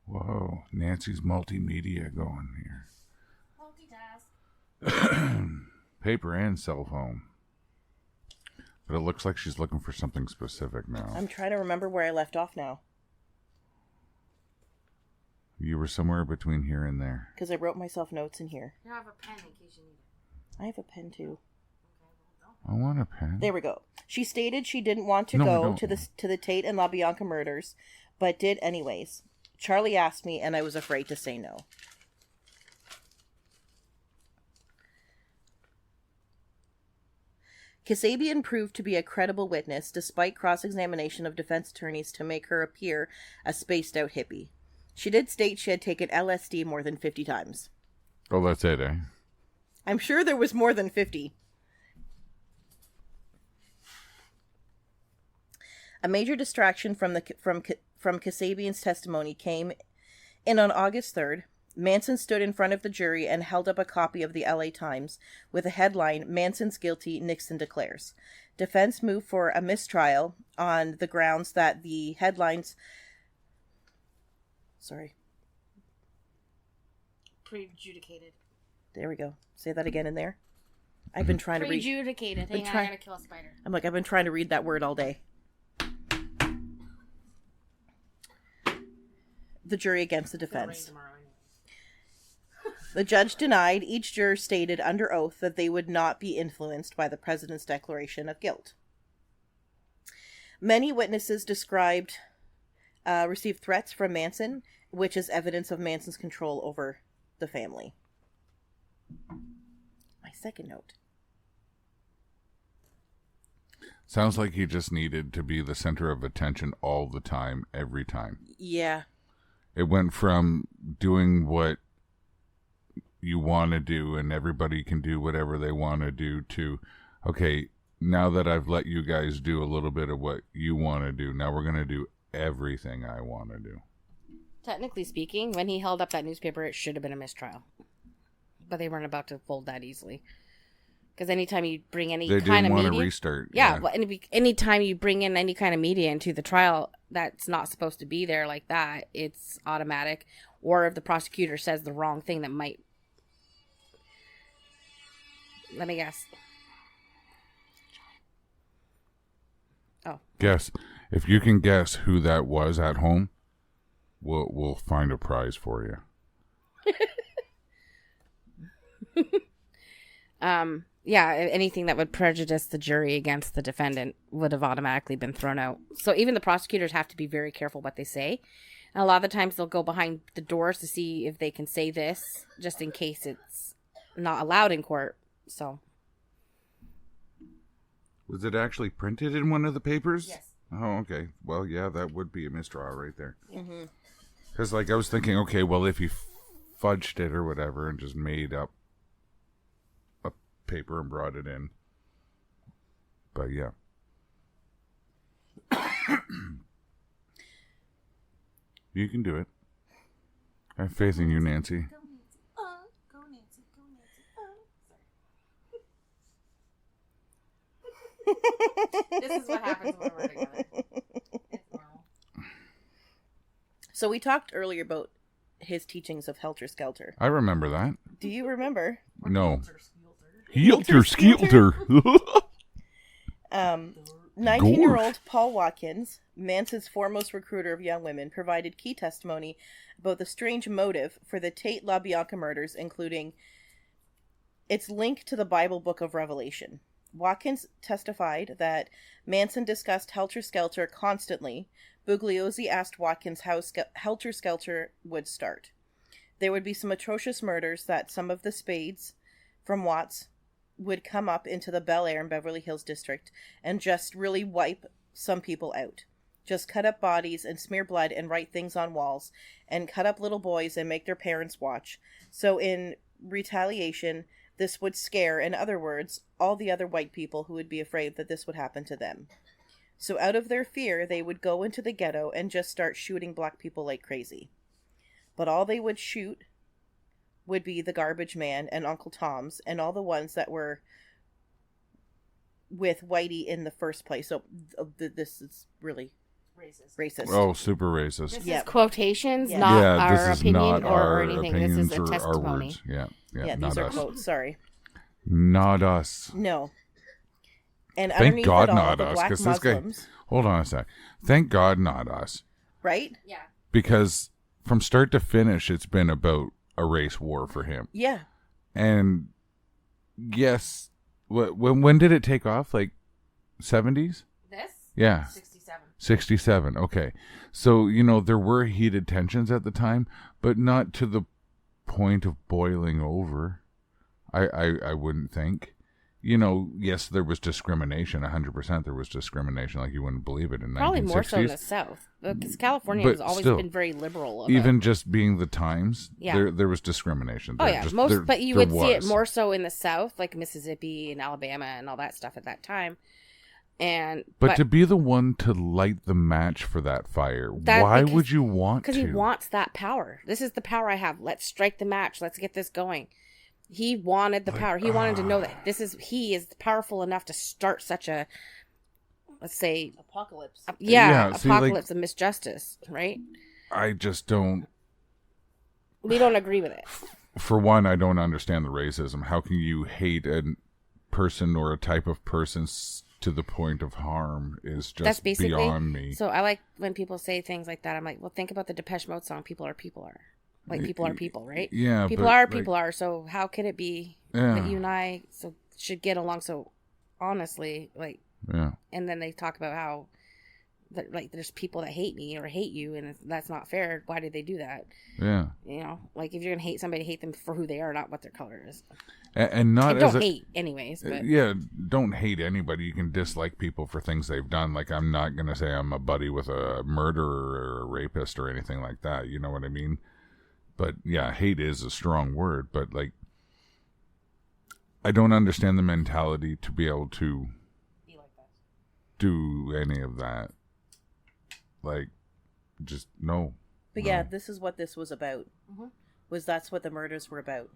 Whoa, Nancy's multimedia going here. Multitask. Paper and cell phone. But it looks like she's looking for something specific now. I'm trying to remember where I left off now. You were somewhere between here and there. Because I wrote myself notes in here. You have a pen in case you need it. I have a pen too. I want a pen. There we go. She stated she didn't want to No, go no. to the Tate and LaBianca murders, but did anyways. Charlie asked me, and I was afraid to say no. Kasabian proved to be a credible witness, despite cross-examination of defense attorneys to make her appear a spaced-out hippie. She did state she had taken LSD more than 50 times. Oh, that's it, eh? I'm sure there was more than 50. A major distraction from Kasabian's testimony came in on August 3rd. Manson stood in front of the jury and held up a copy of the LA Times with a headline, Manson's guilty, Nixon declares. Defense moved for a mistrial on the grounds that the headlines... Prejudiciated. There we go. Say that again in there. I've been trying to read... Prejudiciated. Hang on, I gotta kill a spider. I've been trying to read that word all day. The jury against the defense. The judge denied. Each juror stated under oath that they would not be influenced by the president's declaration of guilt. Many witnesses received threats from Manson, which is evidence of Manson's control over the family. My second note. Sounds like he just needed to be the center of attention all the time, every time. Yeah. It went from doing what you want to do and everybody can do whatever they want to do to, okay, now that I've let you guys do a little bit of what you want to do, now we're going to do everything I want to do. Technically speaking, when he held up that newspaper, it should have been a mistrial. But they weren't about to fold that easily. Because anytime you bring any They kind didn't of want media, to restart. yeah. Well, anytime you bring in any kind of media into the trial that's not supposed to be there like that, it's automatic. Or if the prosecutor says the wrong thing that might, let me guess. Oh, Guess. If you can guess who that was at home, we'll find a prize for you. Yeah, anything that would prejudice the jury against the defendant would have automatically been thrown out. So even the prosecutors have to be very careful what they say. And a lot of the times they'll go behind the doors to see if they can say this, just in case it's not allowed in court. So. Was it actually printed in one of the papers? Yes. Oh, okay. Well, yeah, that would be a mistrial right there. Mm-hmm. Because, I was thinking, okay, well, if he fudged it or whatever and just made up a paper and brought it in. But, yeah. You can do it. I have faith in you, Nancy. Go, Nancy. Go, Nancy. Sorry. This is what happens when we're together. It's normal. So we talked earlier about his teachings of Helter Skelter. I remember that. Do you remember? No. Helter Skelter. 19-year-old Paul Watkins, Manson's foremost recruiter of young women, provided key testimony about the strange motive for the Tate LaBianca murders, including its link to the Bible book of Revelation. Watkins testified that Manson discussed Helter Skelter constantly. Bugliosi asked Watkins how Helter Skelter would start. There would be some atrocious murders that some of the spades from Watts would come up into the Bel Air and Beverly Hills district and just really wipe some people out. Just cut up bodies and smear blood and write things on walls and cut up little boys and make their parents watch. So in retaliation, this would scare, in other words, all the other white people who would be afraid that this would happen to them. So out of their fear, they would go into the ghetto and just start shooting black people like crazy. But all they would shoot would be the garbage man and Uncle Tom's and all the ones that were with Whitey in the first place. So this is really racist. Oh, super racist. This Yep. is quotations, Yeah. not Yeah, our this is opinion not or our anything. opinions This is a or our testimony. words. Yeah, Yeah, not these are us. quotes. Sorry. Not us. No. And Thank underneath God it all, not the us, black 'cause this guy- Muslims, Hold on a sec. Thank God not us. right? Yeah. Because from start to finish, it's been about a race war for him. Yeah. And yes, when did it take off? Like 70s? This? Yeah. 67. 67. Okay. So, there were heated tensions at the time, but not to the point of boiling over. I wouldn't think. Yes, there was discrimination. 100% there was discrimination, like you wouldn't believe it in Probably 1960s. more so in the South. Because California But has always still, been very liberal. Even just being the times, Yeah. there was discrimination. Oh, There yeah. just- But you there would see it was. more so in the South, like Mississippi and Alabama and all that stuff at that time. But to be the one to light the match for that fire, why would you want to? Because he wants that power. This is the power I have. Let's strike the match. Let's get this going. He wanted the power. He wanted to know that he is powerful enough to start such a, let's say, Apocalypse. apocalypse of misjustice, right? I just don't. We don't agree with it. For one, I don't understand the racism. How can you hate a person or a type of person to the point of harm is That's just basically beyond me. So I like when people say things like that. I'm like, well, think about the Depeche Mode song, People Are People Are. Like, people are people, right? Yeah. People are. So how could it be that you and I should get along so honestly? Like, yeah. And then they talk about how, there's people that hate me or hate you, and that's not fair. Why did they do that? Yeah. Like, if you're gonna hate somebody, hate them for who they are, not what their color is. And not and as don't hate, anyways. But. Yeah, don't hate anybody. You can dislike people for things they've done. Like, I'm not gonna say I'm a buddy with a murderer or a rapist or anything like that. You know what I mean? But yeah, hate is a strong word. But like, I don't understand the mentality to be able to Be like that. do any of that. Like, just no. But no. yeah, this is what this was about. Mm-hmm. That's what the murders were about.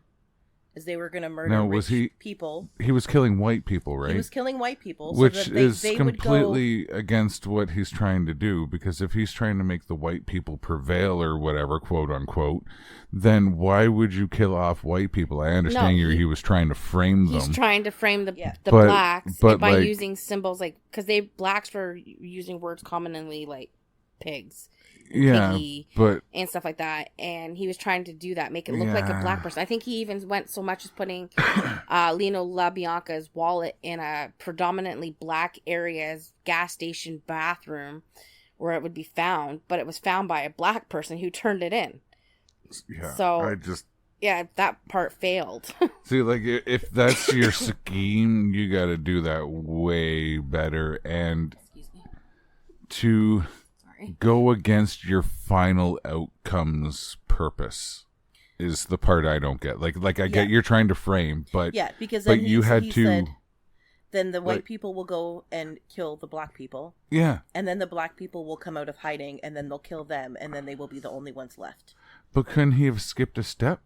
is they were going to murder Now, was people. He was killing white people, right? He was killing white people. Which so that is they completely against what he's trying to do, because if he's trying to make the white people prevail or whatever, quote unquote, then why would you kill off white people? I understand he was trying to frame them. He's trying to frame the But blacks by like, using symbols like, because blacks were using words commonly like pigs. Piggy, and stuff like that, and he was trying to do that, make it look like a black person. I think he even went so much as putting Lino LaBianca's wallet in a predominantly black area's gas station bathroom where it would be found, but it was found by a black person who turned it in. Yeah, so that part failed. See, like, if that's your scheme, you got to do that way better, and to go against your final outcome's purpose is the part I don't get. Like I get you're trying to frame, but because then you had to. Said, then the white people will go and kill the black people. Yeah, and then the black people will come out of hiding, and then they'll kill them, and then they will be the only ones left. But couldn't he have skipped a step?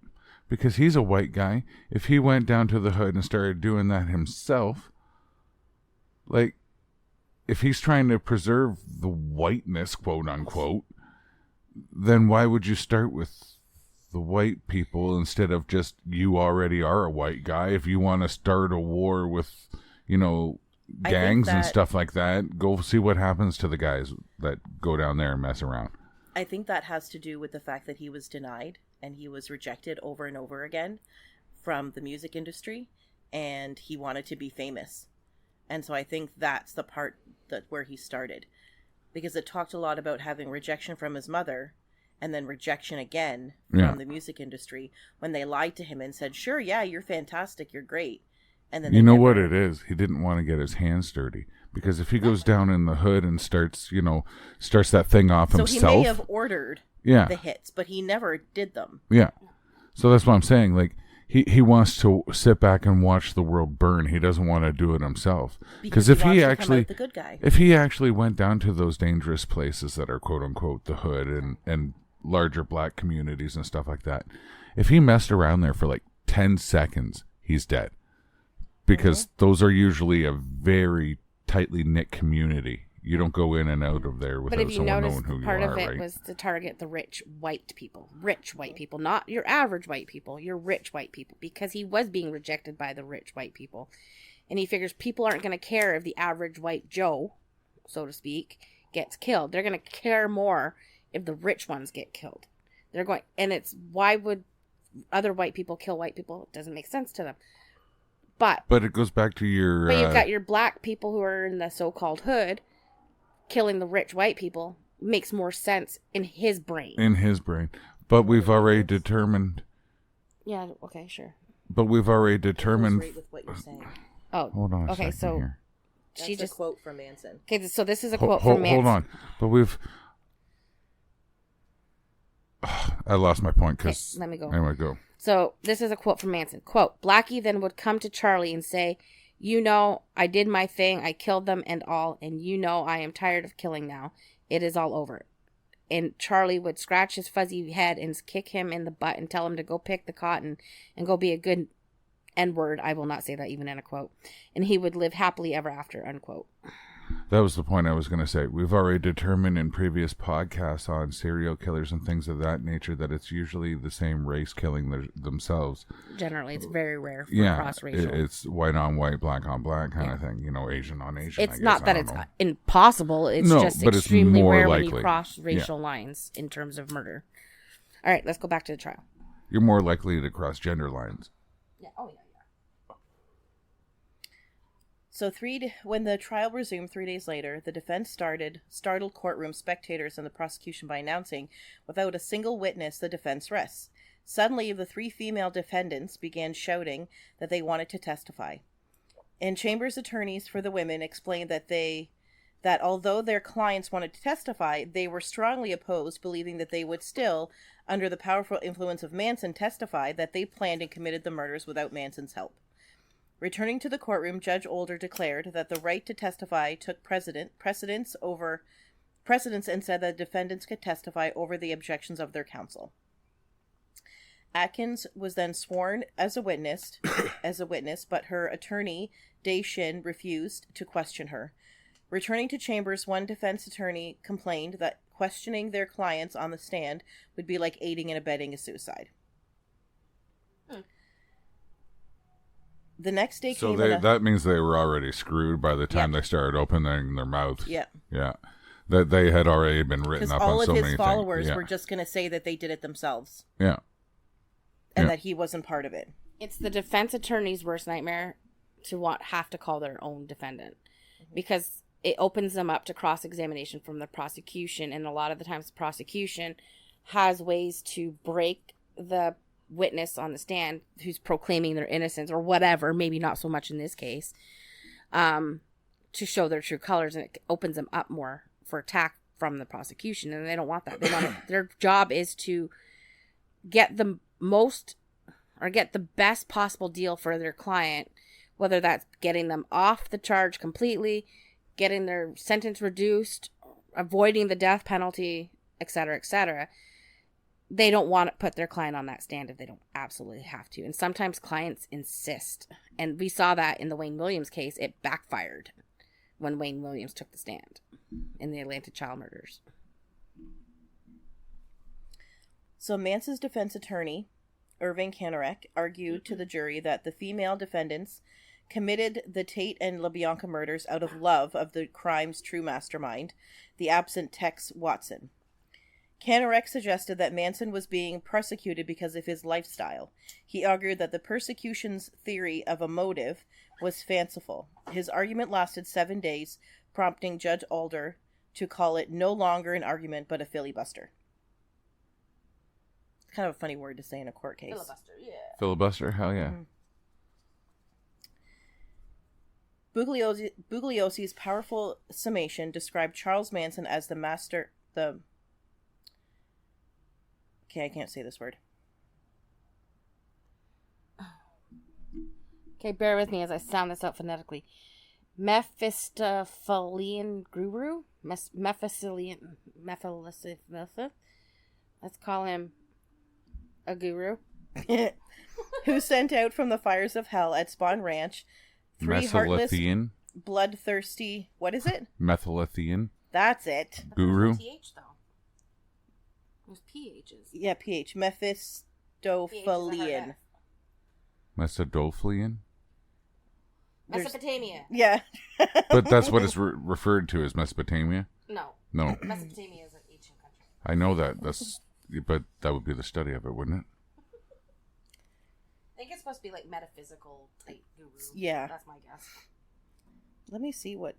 Because he's a white guy. If he went down to the hood and started doing that himself, like, if he's trying to preserve the whiteness, quote unquote, then why would you start with the white people instead of just, you already are a white guy? If you want to start a war with, gangs and stuff like that, go see what happens to the guys that go down there and mess around. I think that has to do with the fact that he was denied and he was rejected over and over again from the music industry, and he wanted to be famous. And so I think that's the part where he started, because it talked a lot about having rejection from his mother and then rejection again from the music industry when they lied to him and said, sure, yeah, you're fantastic, you're great. And then what it is? He didn't want to get his hands dirty, because if he goes down in the hood and starts that thing off himself. So he may have ordered the hits, but he never did them. Yeah. So that's what I'm saying. Like, He wants to sit back and watch the world burn. He doesn't want to do it himself. Because if he actually went down to those dangerous places that are quote unquote the hood and larger black communities and stuff like that, if he messed around there for like 10 seconds, he's dead. Because those are usually a very tightly knit community. You don't go in and out of there without someone knowing who you are, right? Part of it was to target the rich white people, not your average white people, your rich white people, because he was being rejected by the rich white people. And he figures people aren't going to care if the average white Joe, so to speak, gets killed. They're going to care more if the rich ones get killed. Why would other white people kill white people? It doesn't make sense to them. But it goes back to your... But you've got your black people who are in the so-called hood killing the rich white people. Makes more sense in his brain. But we've already determined... Yeah, okay, sure. But we've already determined... Right with what you're saying. Oh, hold on a second so here. That's a quote from Manson. Okay, so this is a quote from Manson. Hold on. But we've... I lost my point because... Okay, let me go. Anyway, go. So this is a quote from Manson. Quote, Blackie then would come to Charlie and say, I did my thing. I killed them and all. And I am tired of killing now. It is all over. And Charlie would scratch his fuzzy head and kick him in the butt and tell him to go pick the cotton and go be a good N-word. I will not say that even in a quote. And he would live happily ever after, unquote. That was the point I was going to say. We've already determined in previous podcasts on serial killers and things of that nature that it's usually the same race killing themselves. Generally, it's very rare for cross-racial. It's white on white, black on black kind of thing. Asian on Asian. It's not that it's impossible. It's just extremely rare when you cross racial lines in terms of murder. All right, let's go back to the trial. You're more likely to cross gender lines. Yeah. Oh, yeah. So when the trial resumed 3 days later, the defense startled courtroom spectators and the prosecution by announcing, without a single witness, the defense rests. Suddenly, the 3 female defendants began shouting that they wanted to testify. And Chambers' attorneys for the women explained that although their clients wanted to testify, they were strongly opposed, believing that they would still, under the powerful influence of Manson, testify that they planned and committed the murders without Manson's help. Returning to the courtroom, Judge Older declared that the right to testify took precedence and said that defendants could testify over the objections of their counsel. Atkins was then sworn as a witness, but her attorney, Day Shin, refused to question her. Returning to chambers, one defense attorney complained that questioning their clients on the stand would be like aiding and abetting a suicide. The next day so came... that means they were already screwed by the time they started opening their mouth. Yeah. Yeah. That they had already been written up on so many things. Because all of his followers were just going to say that they did it themselves. Yeah. And that he wasn't part of it. It's the defense attorney's worst nightmare to have to call their own defendant. Because it opens them up to cross-examination from the prosecution. And a lot of the times the prosecution has ways to break the witness on the stand who's proclaiming their innocence or whatever, maybe not so much in this case, to show their true colors, and it opens them up more for attack from the prosecution, and they don't want that. They want their job is to get the most or get the best possible deal for their client, whether that's getting them off the charge completely, getting their sentence reduced, avoiding the death penalty, etc., etc. They don't want to put their client on that stand if they don't absolutely have to. And sometimes clients insist. And we saw that in the Wayne Williams case. It backfired when Wayne Williams took the stand in the Atlanta child murders. So Manson's defense attorney, Irving Kanarek, argued to the jury that the female defendants committed the Tate and LaBianca murders out of love of the crime's true mastermind, the absent Tex Watson. Kanarek suggested that Manson was being persecuted because of his lifestyle. He argued that the persecution's theory of a motive was fanciful. His argument lasted 7 days, prompting Judge Alder to call it no longer an argument but a filibuster. Kind of a funny word to say in a court case. Filibuster, yeah. Filibuster? Hell yeah. Bugliosi's powerful summation described Charles Manson as Okay, I can't say this word. Okay, bear with me as I sound this out phonetically. Mephistophelian guru? Mephistophelian. Let's call him a guru. Who sent out from the fires of hell at Spawn Ranch 3 heartless, bloodthirsty... What is it? Methylithian. That's it. Guru. PH, though. There's PHs. Yeah, PH. Mephistophelian. Mesopotamian? Mesopotamia. Yeah. But that's what it's referred to as Mesopotamia? No. No. Mesopotamia is an ancient country. I know that. But that would be the study of it, wouldn't it? I think it's supposed to be like metaphysical type guru. Yeah. That's my guess. Let me see what...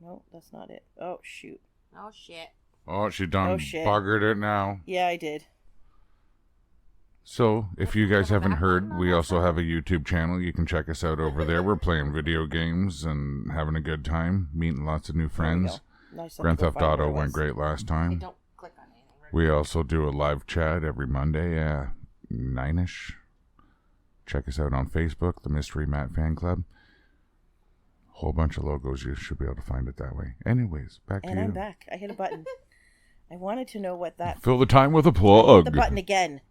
No, that's not it. Oh, shoot. Oh, shit. Oh, she done buggered it now. Yeah, I did. So, if you guys haven't heard, we also have a YouTube channel. You can check us out over there. We're playing video games and having a good time, meeting lots of new friends. Nice. Grand Theft Auto went great last time. Hey, don't click on anything. Right? We also do a live chat every Monday, 9ish. Check us out on Facebook, the Mystery Matt Fan Club. Whole bunch of logos. You should be able to find it that way. Anyways, back to you. And I'm back. I hit a button. I wanted to know what that... Fill the time with a plug. The button again.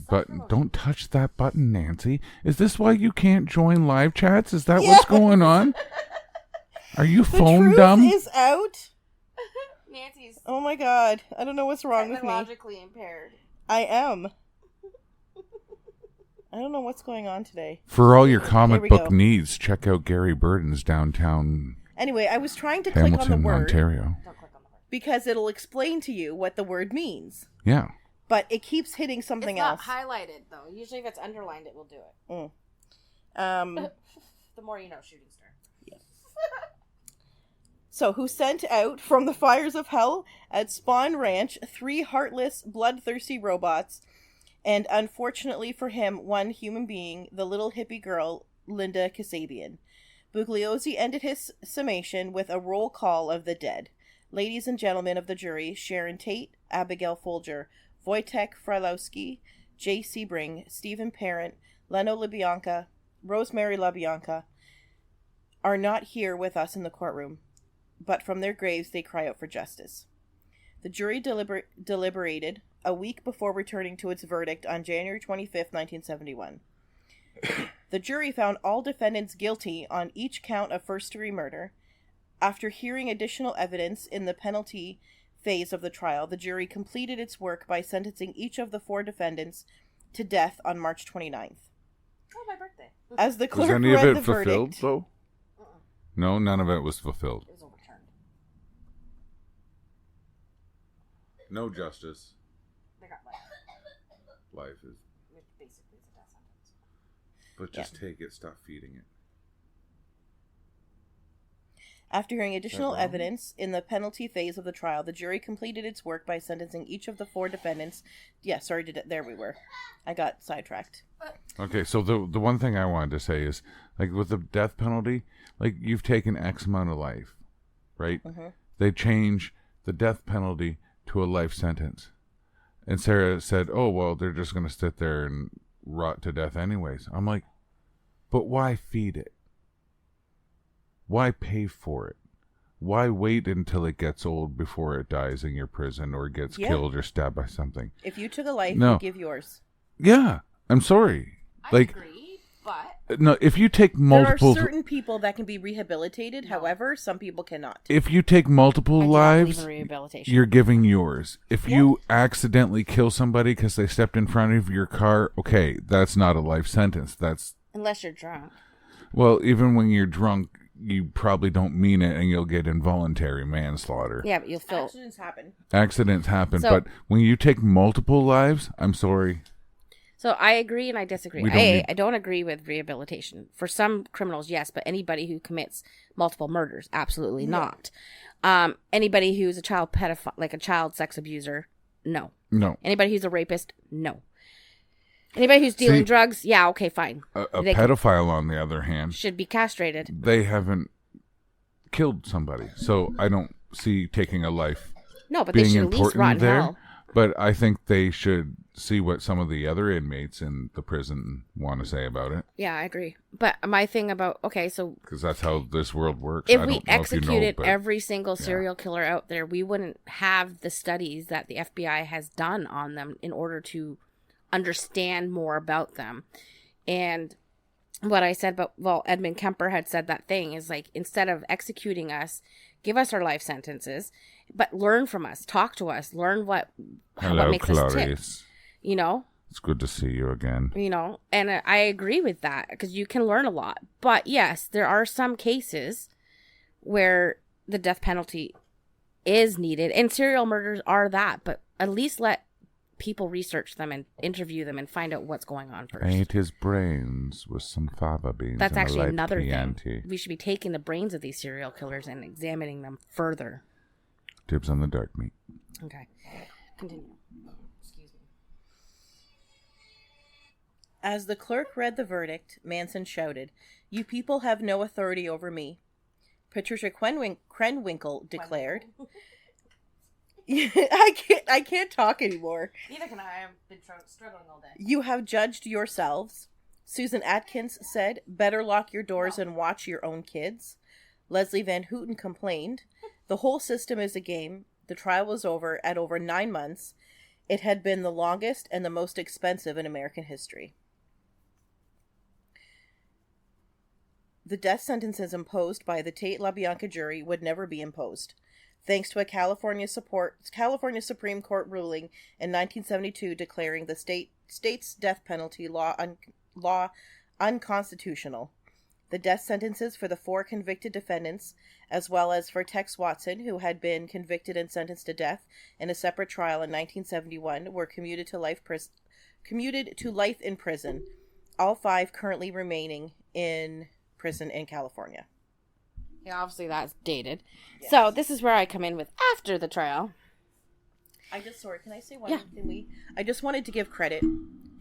But don't touch that button, Nancy. Is this why you can't join live chats? Is that what's going on? Are you phone dumb? The truth is out. Nancy's... Oh my god. I don't know what's wrong with me. Technologically impaired. I am. I don't know what's going on today. For all your comic book needs, check out Gary Burden's downtown. Anyway, I was trying to Hamilton, click on the word, Ontario. Don't click on the word. Because it'll explain to you what the word means. Yeah. But it keeps hitting something else. It's not highlighted, though. Usually if it's underlined, it will do it. The more you know, shooting star. Yeah. So, who sent out from the fires of hell at Spawn Ranch 3 heartless, bloodthirsty robots, and unfortunately for him, 1 human being, the little hippie girl, Linda Kasabian. Bugliosi ended his summation with a roll call of the dead. Ladies and gentlemen of the jury, Sharon Tate, Abigail Folger, Wojtek Frylowski, Jay Sebring, Stephen Parent, Leno LaBianca, Rosemary LaBianca, are not here with us in the courtroom, but from their graves they cry out for justice. The jury deliberated a week before returning to its verdict on January 25th, 1971. The jury found all defendants guilty on each count of first-degree murder. After hearing additional evidence in the penalty phase of the trial, the jury completed its work by sentencing each of the 4 defendants to death on March 29th. Oh, my birthday. As the clerk Was any of read it the fulfilled, verdict, though? No, none of it was fulfilled. It was overturned. No justice. They got life. Life is... Which basically is a death sentence. But just take it, stop feeding it. after hearing additional wrong? evidence in the penalty phase of the trial, the jury completed its work by sentencing each of the 4 defendants. Yeah, sorry, there we were. I got sidetracked. Okay, so the one thing I wanted to say is, like, with the death penalty, like, you've taken X amount of life, right? Mm-hmm. They change the death penalty to a life sentence. And Sarah said, oh, well, they're just going to sit there and rot to death anyways. I'm like, but why feed it? Why pay for it? Why wait until it gets old before it dies in your prison or gets killed or stabbed by something? If you took a life, No. you give yours. Yeah, I'm sorry. I agree, but... No, if you take multiple... There are certain people that can be rehabilitated. However, some people cannot. If you take multiple I do not believe lives, in rehabilitation. you're giving yours. If you accidentally kill somebody because they stepped in front of your car, okay, that's not a life sentence. That's... Unless you're drunk. Well, even when you're drunk, you probably don't mean it and you'll get involuntary manslaughter. Yeah, but you'll feel... Accidents happen. So, but when you take multiple lives, I'm sorry. So I agree and I disagree. I don't agree with rehabilitation. For some criminals, yes, but anybody who commits multiple murders, absolutely not. Anybody who's a child pedophile, like a child sex abuser, no. No. Anybody who's a rapist, no. Anybody who's dealing drugs, yeah, okay, fine. A pedophile, on the other hand, should be castrated. They haven't killed somebody, so I don't see taking a life No, but they being should at least rot important in there. hell. But I think they should see what some of the other inmates in the prison want to say about it. Yeah, I agree. But my thing about, okay, so... Because that's how this world works. If I we don't know if you know, executed but every single serial killer out there, we wouldn't have the studies that the FBI has done on them in order to understand more about them. And what I said, but well, Edmund Kemper had said that thing is like, instead of executing us, give us our life sentences, but learn from us, talk to us, learn what makes us tick. You know? It's good to see you again. You know, and I agree with that because you can learn a lot. But yes, there are some cases where the death penalty is needed, and serial murders are that, but at least let people research them and interview them and find out what's going on first. Ate his brains with some fava beans. That's and a actually light another Chianti. thing. We should be taking the brains of these serial killers and examining them further. Dibs on the dark meat. Okay. Continue. Excuse me. As the clerk read the verdict, Manson shouted, "You people have no authority over me." Patricia Krenwinkel declared, I can't talk anymore. Neither can I. I've been struggling all day. "You have judged yourselves." Susan Atkins said, "Better lock your doors and watch your own kids." Leslie Van Houten complained, "The whole system is a game. The trial was over at over 9 months. It had been the longest and the most expensive in American history." The death sentences imposed by the Tate LaBianca jury would never be imposed, thanks to a California Supreme Court ruling in 1972 declaring the state's death penalty law unconstitutional. The death sentences for the 4 convicted defendants, as well as for Tex Watson, who had been convicted and sentenced to death in a separate trial in 1971, were commuted to life in prison. All 5 currently remaining in prison in California. Yeah, obviously that's dated. Yes. So this is where I come in with after the trial. Can I say one thing? I just wanted to give credit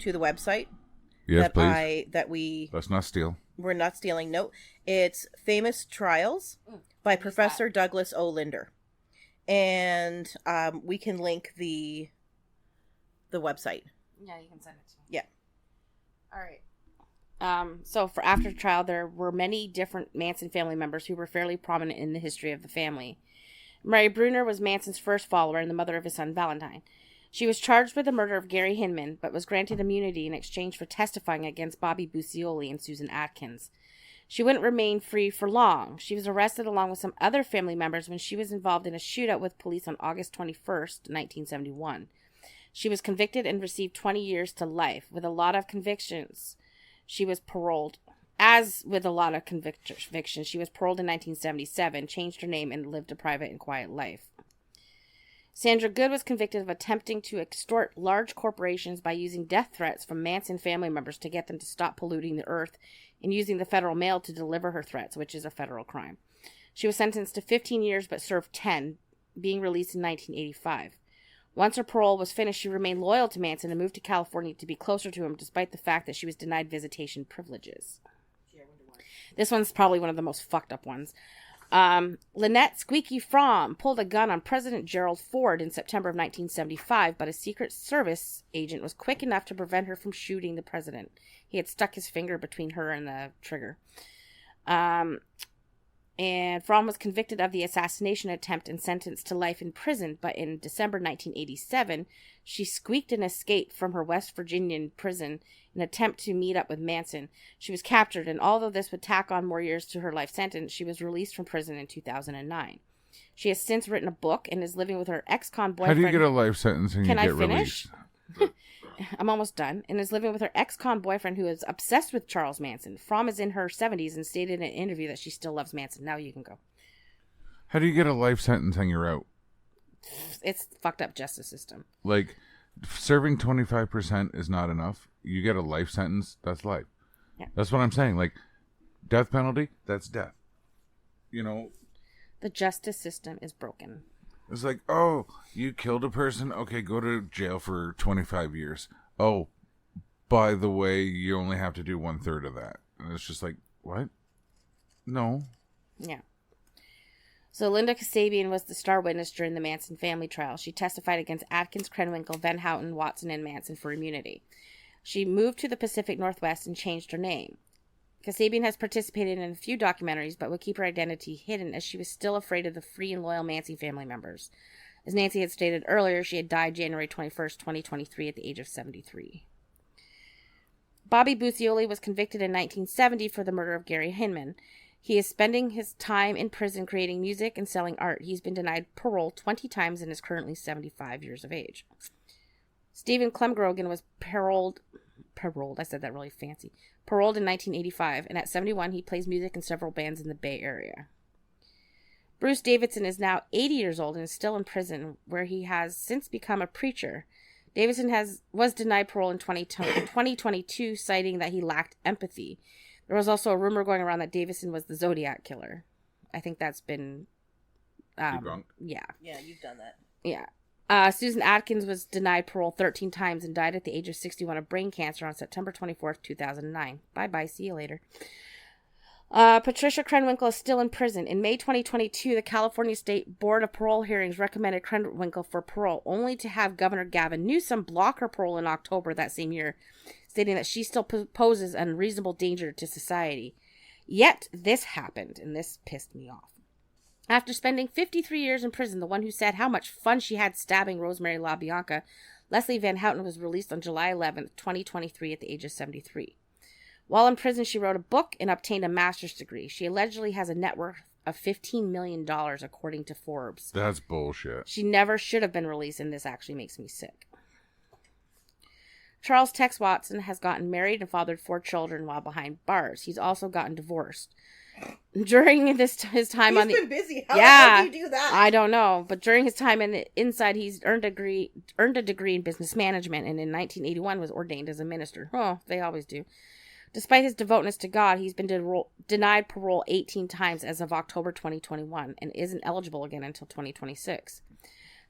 to the website. Yes, please. Let's not steal. We're not stealing. No, it's Famous Trials by Professor Douglas O. Linder, and we can link the website. Yeah, you can send it to me. Yeah. All right. So for after trial, there were many different Manson family members who were fairly prominent in the history of the family. Mary Brunner was Manson's first follower and the mother of his son Valentine. She was charged with the murder of Gary Hinman, but was granted immunity in exchange for testifying against Bobby Bucioli and Susan Atkins. She wouldn't remain free for long. She was arrested along with some other family members when she was involved in a shootout with police on August 21st, 1971. She was convicted and received 20 years to life. With a lot of convictions, she was paroled. As with a lot of convictions, she was paroled in 1977, changed her name, and lived a private and quiet life. Sandra Good was convicted of attempting to extort large corporations by using death threats from Manson family members to get them to stop polluting the earth and using the federal mail to deliver her threats, which is a federal crime. She was sentenced to 15 years but served 10, being released in 1985. Once her parole was finished, she remained loyal to Manson and moved to California to be closer to him, despite the fact that she was denied visitation privileges. This one's probably one of the most fucked up ones. Lynette Squeaky Fromm pulled a gun on President Gerald Ford in September of 1975, but a Secret Service agent was quick enough to prevent her from shooting the president. He had stuck his finger between her and the trigger. And Fromm was convicted of the assassination attempt and sentenced to life in prison, but in December 1987, she squeaked an escape from her West Virginian prison in an attempt to meet up with Manson. She was captured, and although this would tack on more years to her life sentence, she was released from prison in 2009. She has since written a book and is living with her ex-con boyfriend. How do you get a life sentence and Can you I get finish? released? I'm almost done. And is living with her ex-con boyfriend who is obsessed with Charles Manson. Fromm is in her 70s and stated in an interview that she still loves Manson. Now you can go. How do you get a life sentence and you're out? It's fucked up justice system. Like, serving 25% is not enough. You get a life sentence, that's life. Yeah. That's what I'm saying. Like, death penalty, that's death. You know? The justice system is broken. It's like, oh, you killed a person? Okay, go to jail for 25 years. Oh, by the way, you only have to do 1/3 of that. And it's just like, what? No. Yeah. So Linda Kasabian was the star witness during the Manson family trial. She testified against Atkins, Krenwinkel, Van Houten, Watson, and Manson for immunity. She moved to the Pacific Northwest and changed her name. Kasabian has participated in a few documentaries, but would keep her identity hidden as she was still afraid of the free and loyal Manson family members. As Nancy had stated earlier, she had died January 21st, 2023 at the age of 73. Bobby Bucioli was convicted in 1970 for the murder of Gary Hinman. He is spending his time in prison creating music and selling art. He's been denied parole 20 times and is currently 75 years of age. Stephen Clemgrogan was paroled, I said that really fancy, paroled in 1985, and at 71 he plays music in several bands in the Bay Area. Bruce Davidson is now 80 years old and is still in prison, where he has since become a preacher. Davidson was denied parole in 2022, citing that he lacked empathy. There was also a rumor going around that Davidson was the Zodiac killer. I think that's been... Debunked? Yeah. Yeah, you've done that. Yeah. Susan Atkins was denied parole 13 times and died at the age of 61 of brain cancer on September 24th, 2009. Bye-bye. See you later. Patricia Krenwinkel is still in prison. In May 2022, the California State Board of Parole Hearings recommended Krenwinkel for parole, only to have Governor Gavin Newsom block her parole in October that same year, stating that she still poses an unreasonable danger to society. Yet, this happened, and this pissed me off. After spending 53 years in prison, the one who said how much fun she had stabbing Rosemary LaBianca, Leslie Van Houten was released on July 11th, 2023 at the age of 73. While in prison, she wrote a book and obtained a master's degree. She allegedly has a net worth of $15 million, according to Forbes. That's bullshit. She never should have been released, and this actually makes me sick. Charles Tex Watson has gotten married and fathered 4 children while behind bars. He's also gotten divorced. During his time on the... He's been busy. How do you do that? I don't know. But during his time in the inside, he's earned a degree in business management, and in 1981 was ordained as a minister. Oh, they always do. Despite his devoutness to God, he's been denied parole 18 times as of October 2021 and isn't eligible again until 2026.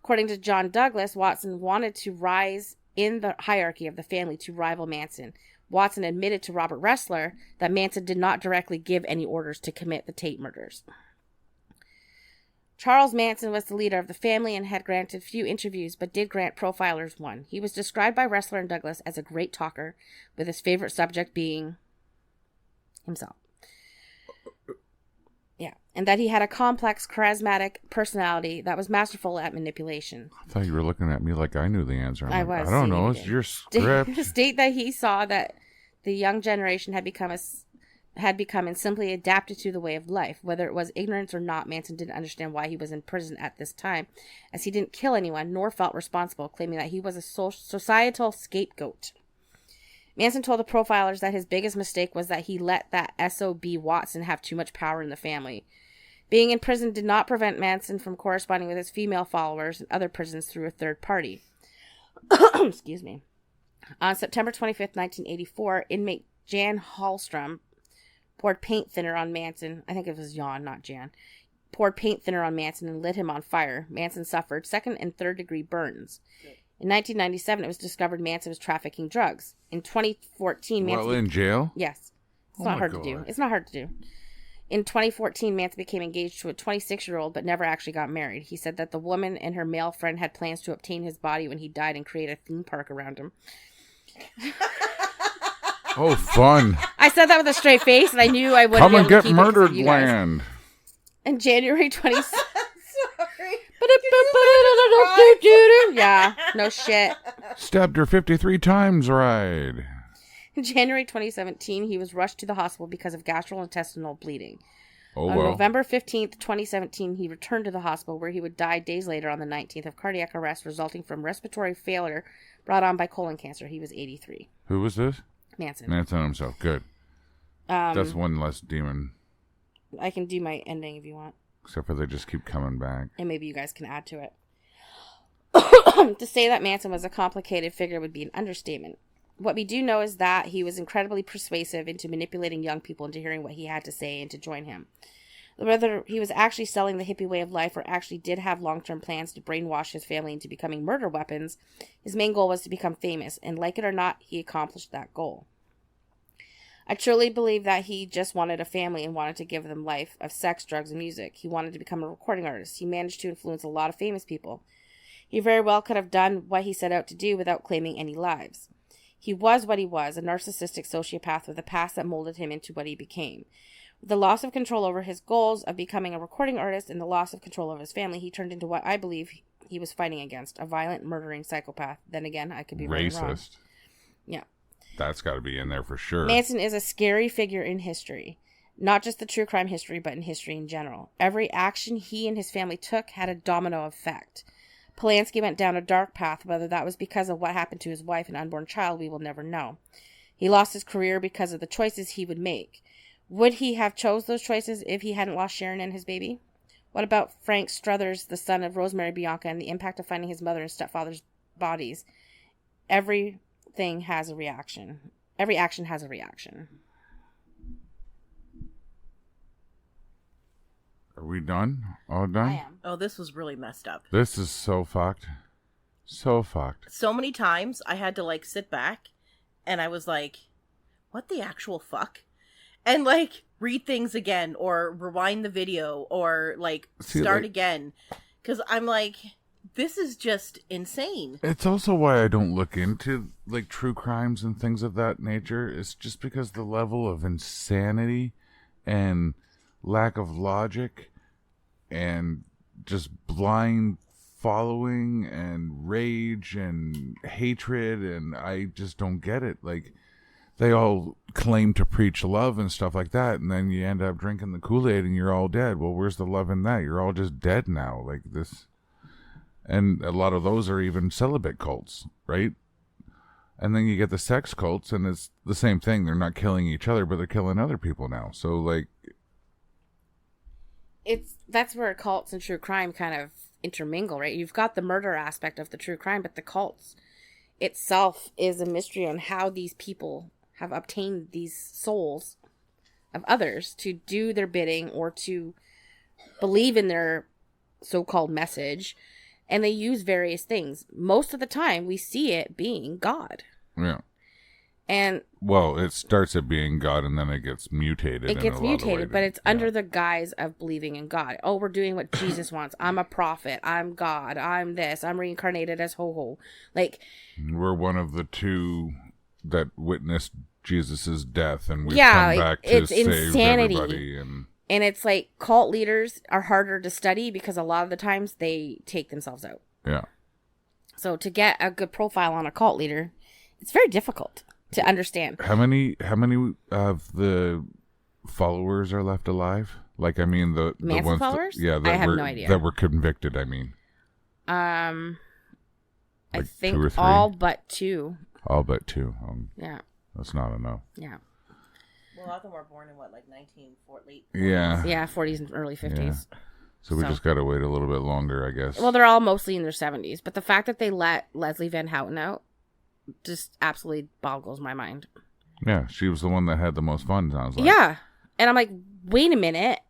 According to John Douglas, Watson wanted to rise in the hierarchy of the family to rival Manson. Watson admitted to Robert Ressler that Manson did not directly give any orders to commit the Tate murders. Charles Manson was the leader of the family and had granted few interviews, but did grant profilers one. He was described by Ressler and Douglas as a great talker, with his favorite subject being himself. Yeah. And that he had a complex, charismatic personality that was masterful at manipulation. I thought you were looking at me like I knew the answer. I was. I don't so know. you It's did. your script. State that he saw that the young generation had become and simply adapted to the way of life. Whether it was ignorance or not, Manson didn't understand why he was in prison at this time, as he didn't kill anyone nor felt responsible, claiming that he was a societal scapegoat. Manson told the profilers that his biggest mistake was that he let that SOB Watson have too much power in the family. Being in prison did not prevent Manson from corresponding with his female followers in other prisons through a third party. Excuse me. On September 25th, 1984, inmate Jan Hallstrom poured paint thinner on Manson. I think it was Jan, not Jan. Poured paint thinner on Manson and lit him on fire. Manson suffered second and third degree burns. In 1997, it was discovered Manson was trafficking drugs. In 2014, Manson... While in jail? Yes. It's not hard to do. It's not hard to do. In 2014, Manson became engaged to a 26-year-old but never actually got married. He said that the woman and her male friend had plans to obtain his body when he died and create a theme park around him. Oh, fun. I said that with a straight face, and I knew I wouldn't Come be and able to get keep murdered it you guys. land. In January 20... Sorry. Yeah, no shit. Stabbed her 53 times, right? In January 2017, he was rushed to the hospital because of gastrointestinal bleeding. Oh, On well. November 15th, 2017, he returned to the hospital where he would die days later on the 19th of cardiac arrest resulting from respiratory failure brought on by colon cancer. He was 83. Who was this? Manson. Manson himself. Good. That's one less demon. I can do my ending if you want. Except for they just keep coming back. And maybe you guys can add to it. To say that Manson was a complicated figure would be an understatement. What we do know is that he was incredibly persuasive into manipulating young people into hearing what he had to say and to join him. Whether he was actually selling the hippie way of life or actually did have long-term plans to brainwash his family into becoming murder weapons, his main goal was to become famous, and like it or not, he accomplished that goal. I truly believe that he just wanted a family and wanted to give them life of sex, drugs, and music. He wanted to become a recording artist. He managed to influence a lot of famous people. He very well could have done what he set out to do without claiming any lives. He was what he was, a narcissistic sociopath with a past that molded him into what he became. With the loss of control over his goals of becoming a recording artist and the loss of control over his family, he turned into what I believe he was fighting against, a violent, murdering psychopath. Then again, I could be wrong. Racist. Yeah. That's got to be in there for sure. Manson is a scary figure in history. Not just the true crime history, but in history in general. Every action he and his family took had a domino effect. Polanski went down a dark path. Whether that was because of what happened to his wife and unborn child, we will never know. He lost his career because of the choices he would make. Would he have chose those choices if he hadn't lost Sharon and his baby? What about Frank Struthers, the son of Rosemary Bianca, and the impact of finding his mother and stepfather's bodies? Everything has a reaction. Every action has a reaction. Are we done? All done? I am. Oh, this was really messed up. This is so fucked. So fucked. So many times I had to like sit back and I was like, what the actual fuck? And like read things again or rewind the video or like start again. Because I'm like, this is just insane. It's also why I don't look into like true crimes and things of that nature. It's just because the level of insanity and lack of logic and just blind following and rage and hatred, and I just don't get it. Like, they all claim to preach love and stuff like that, and then you end up drinking the Kool-Aid and you're all dead. Well, where's the love in that? You're all just dead now. Like this. And a lot of those are even celibate cults, right? And then you get the sex cults, and it's the same thing. They're not killing each other, but they're killing other people now. So, like, that's where cults and true crime kind of intermingle, right? You've got the murder aspect of the true crime, but the cults itself is a mystery on how these people have obtained these souls of others to do their bidding or to believe in their so-called message. And they use various things. Most of the time, we see it being God. yeah. And Well, it starts at being God, and then it gets mutated. it gets mutated, but it's yeah. under the guise of believing in God. Oh, we're doing what Jesus wants. I'm a prophet. I'm God. I'm this. I'm reincarnated as Ho-Ho. Like, We're one of the two that witnessed Jesus's death, and we've Yeah, come back to it's save insanity. everybody. And And it's like cult leaders are harder to study because a lot of the times they take themselves out. Yeah. So to get a good profile on a cult leader, it's very difficult to understand. How many of the followers are left alive? Like, I mean, the Manson ones followers? that I have were, no idea. that were convicted, I mean. I Like think 2 or 3? all but 2. All but 2. Yeah. That's not enough. Yeah. Well, a lot of them were born in what, like 1940, late 40s? Yeah. Yeah, 40s and early 50s. Yeah. So we just got to wait a little bit longer, I guess. Well, they're all mostly in their 70s. But the fact that they let Leslie Van Houten out just absolutely boggles my mind. Yeah, she was the one that had the most fun, sounds like. Yeah. And I'm like, wait a minute.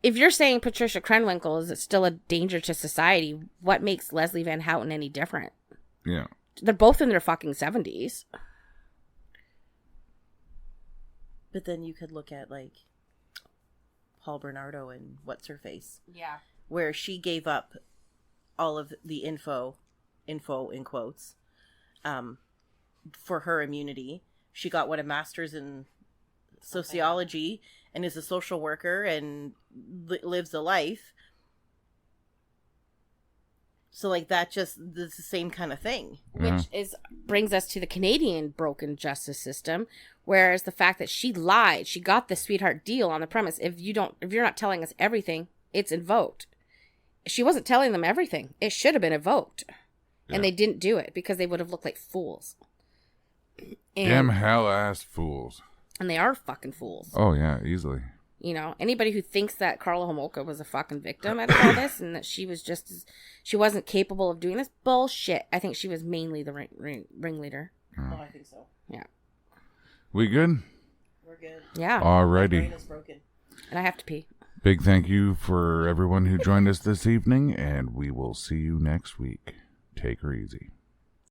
If you're saying Patricia Krenwinkel is still a danger to society, what makes Leslie Van Houten any different? Yeah. They're both in their fucking 70s. But then you could look at, like, Paul Bernardo and What's Her Face. Yeah. Where she gave up all of the info in quotes, for her immunity. She got a master's in sociology and is a social worker and lives a life. So, like, that's the same kind of thing. Which brings us to the Canadian broken justice system, whereas the fact that she lied, she got the sweetheart deal on the premise, if you're not telling us everything, it's invoked. She wasn't telling them everything. It should have been invoked. And they didn't do it because they would have looked like fools. Damn hell-ass fools. And they are fucking fools. Oh, yeah, easily. You know, anybody who thinks that Carla Homolka was a fucking victim out of all this and that she was she wasn't capable of doing this, bullshit. I think she was mainly the ringleader. Oh, I think so. Yeah. We good? We're good. Yeah. Alrighty. My brain is broken. And I have to pee. Big thank you for everyone who joined us this evening, and we will see you next week. Take her easy.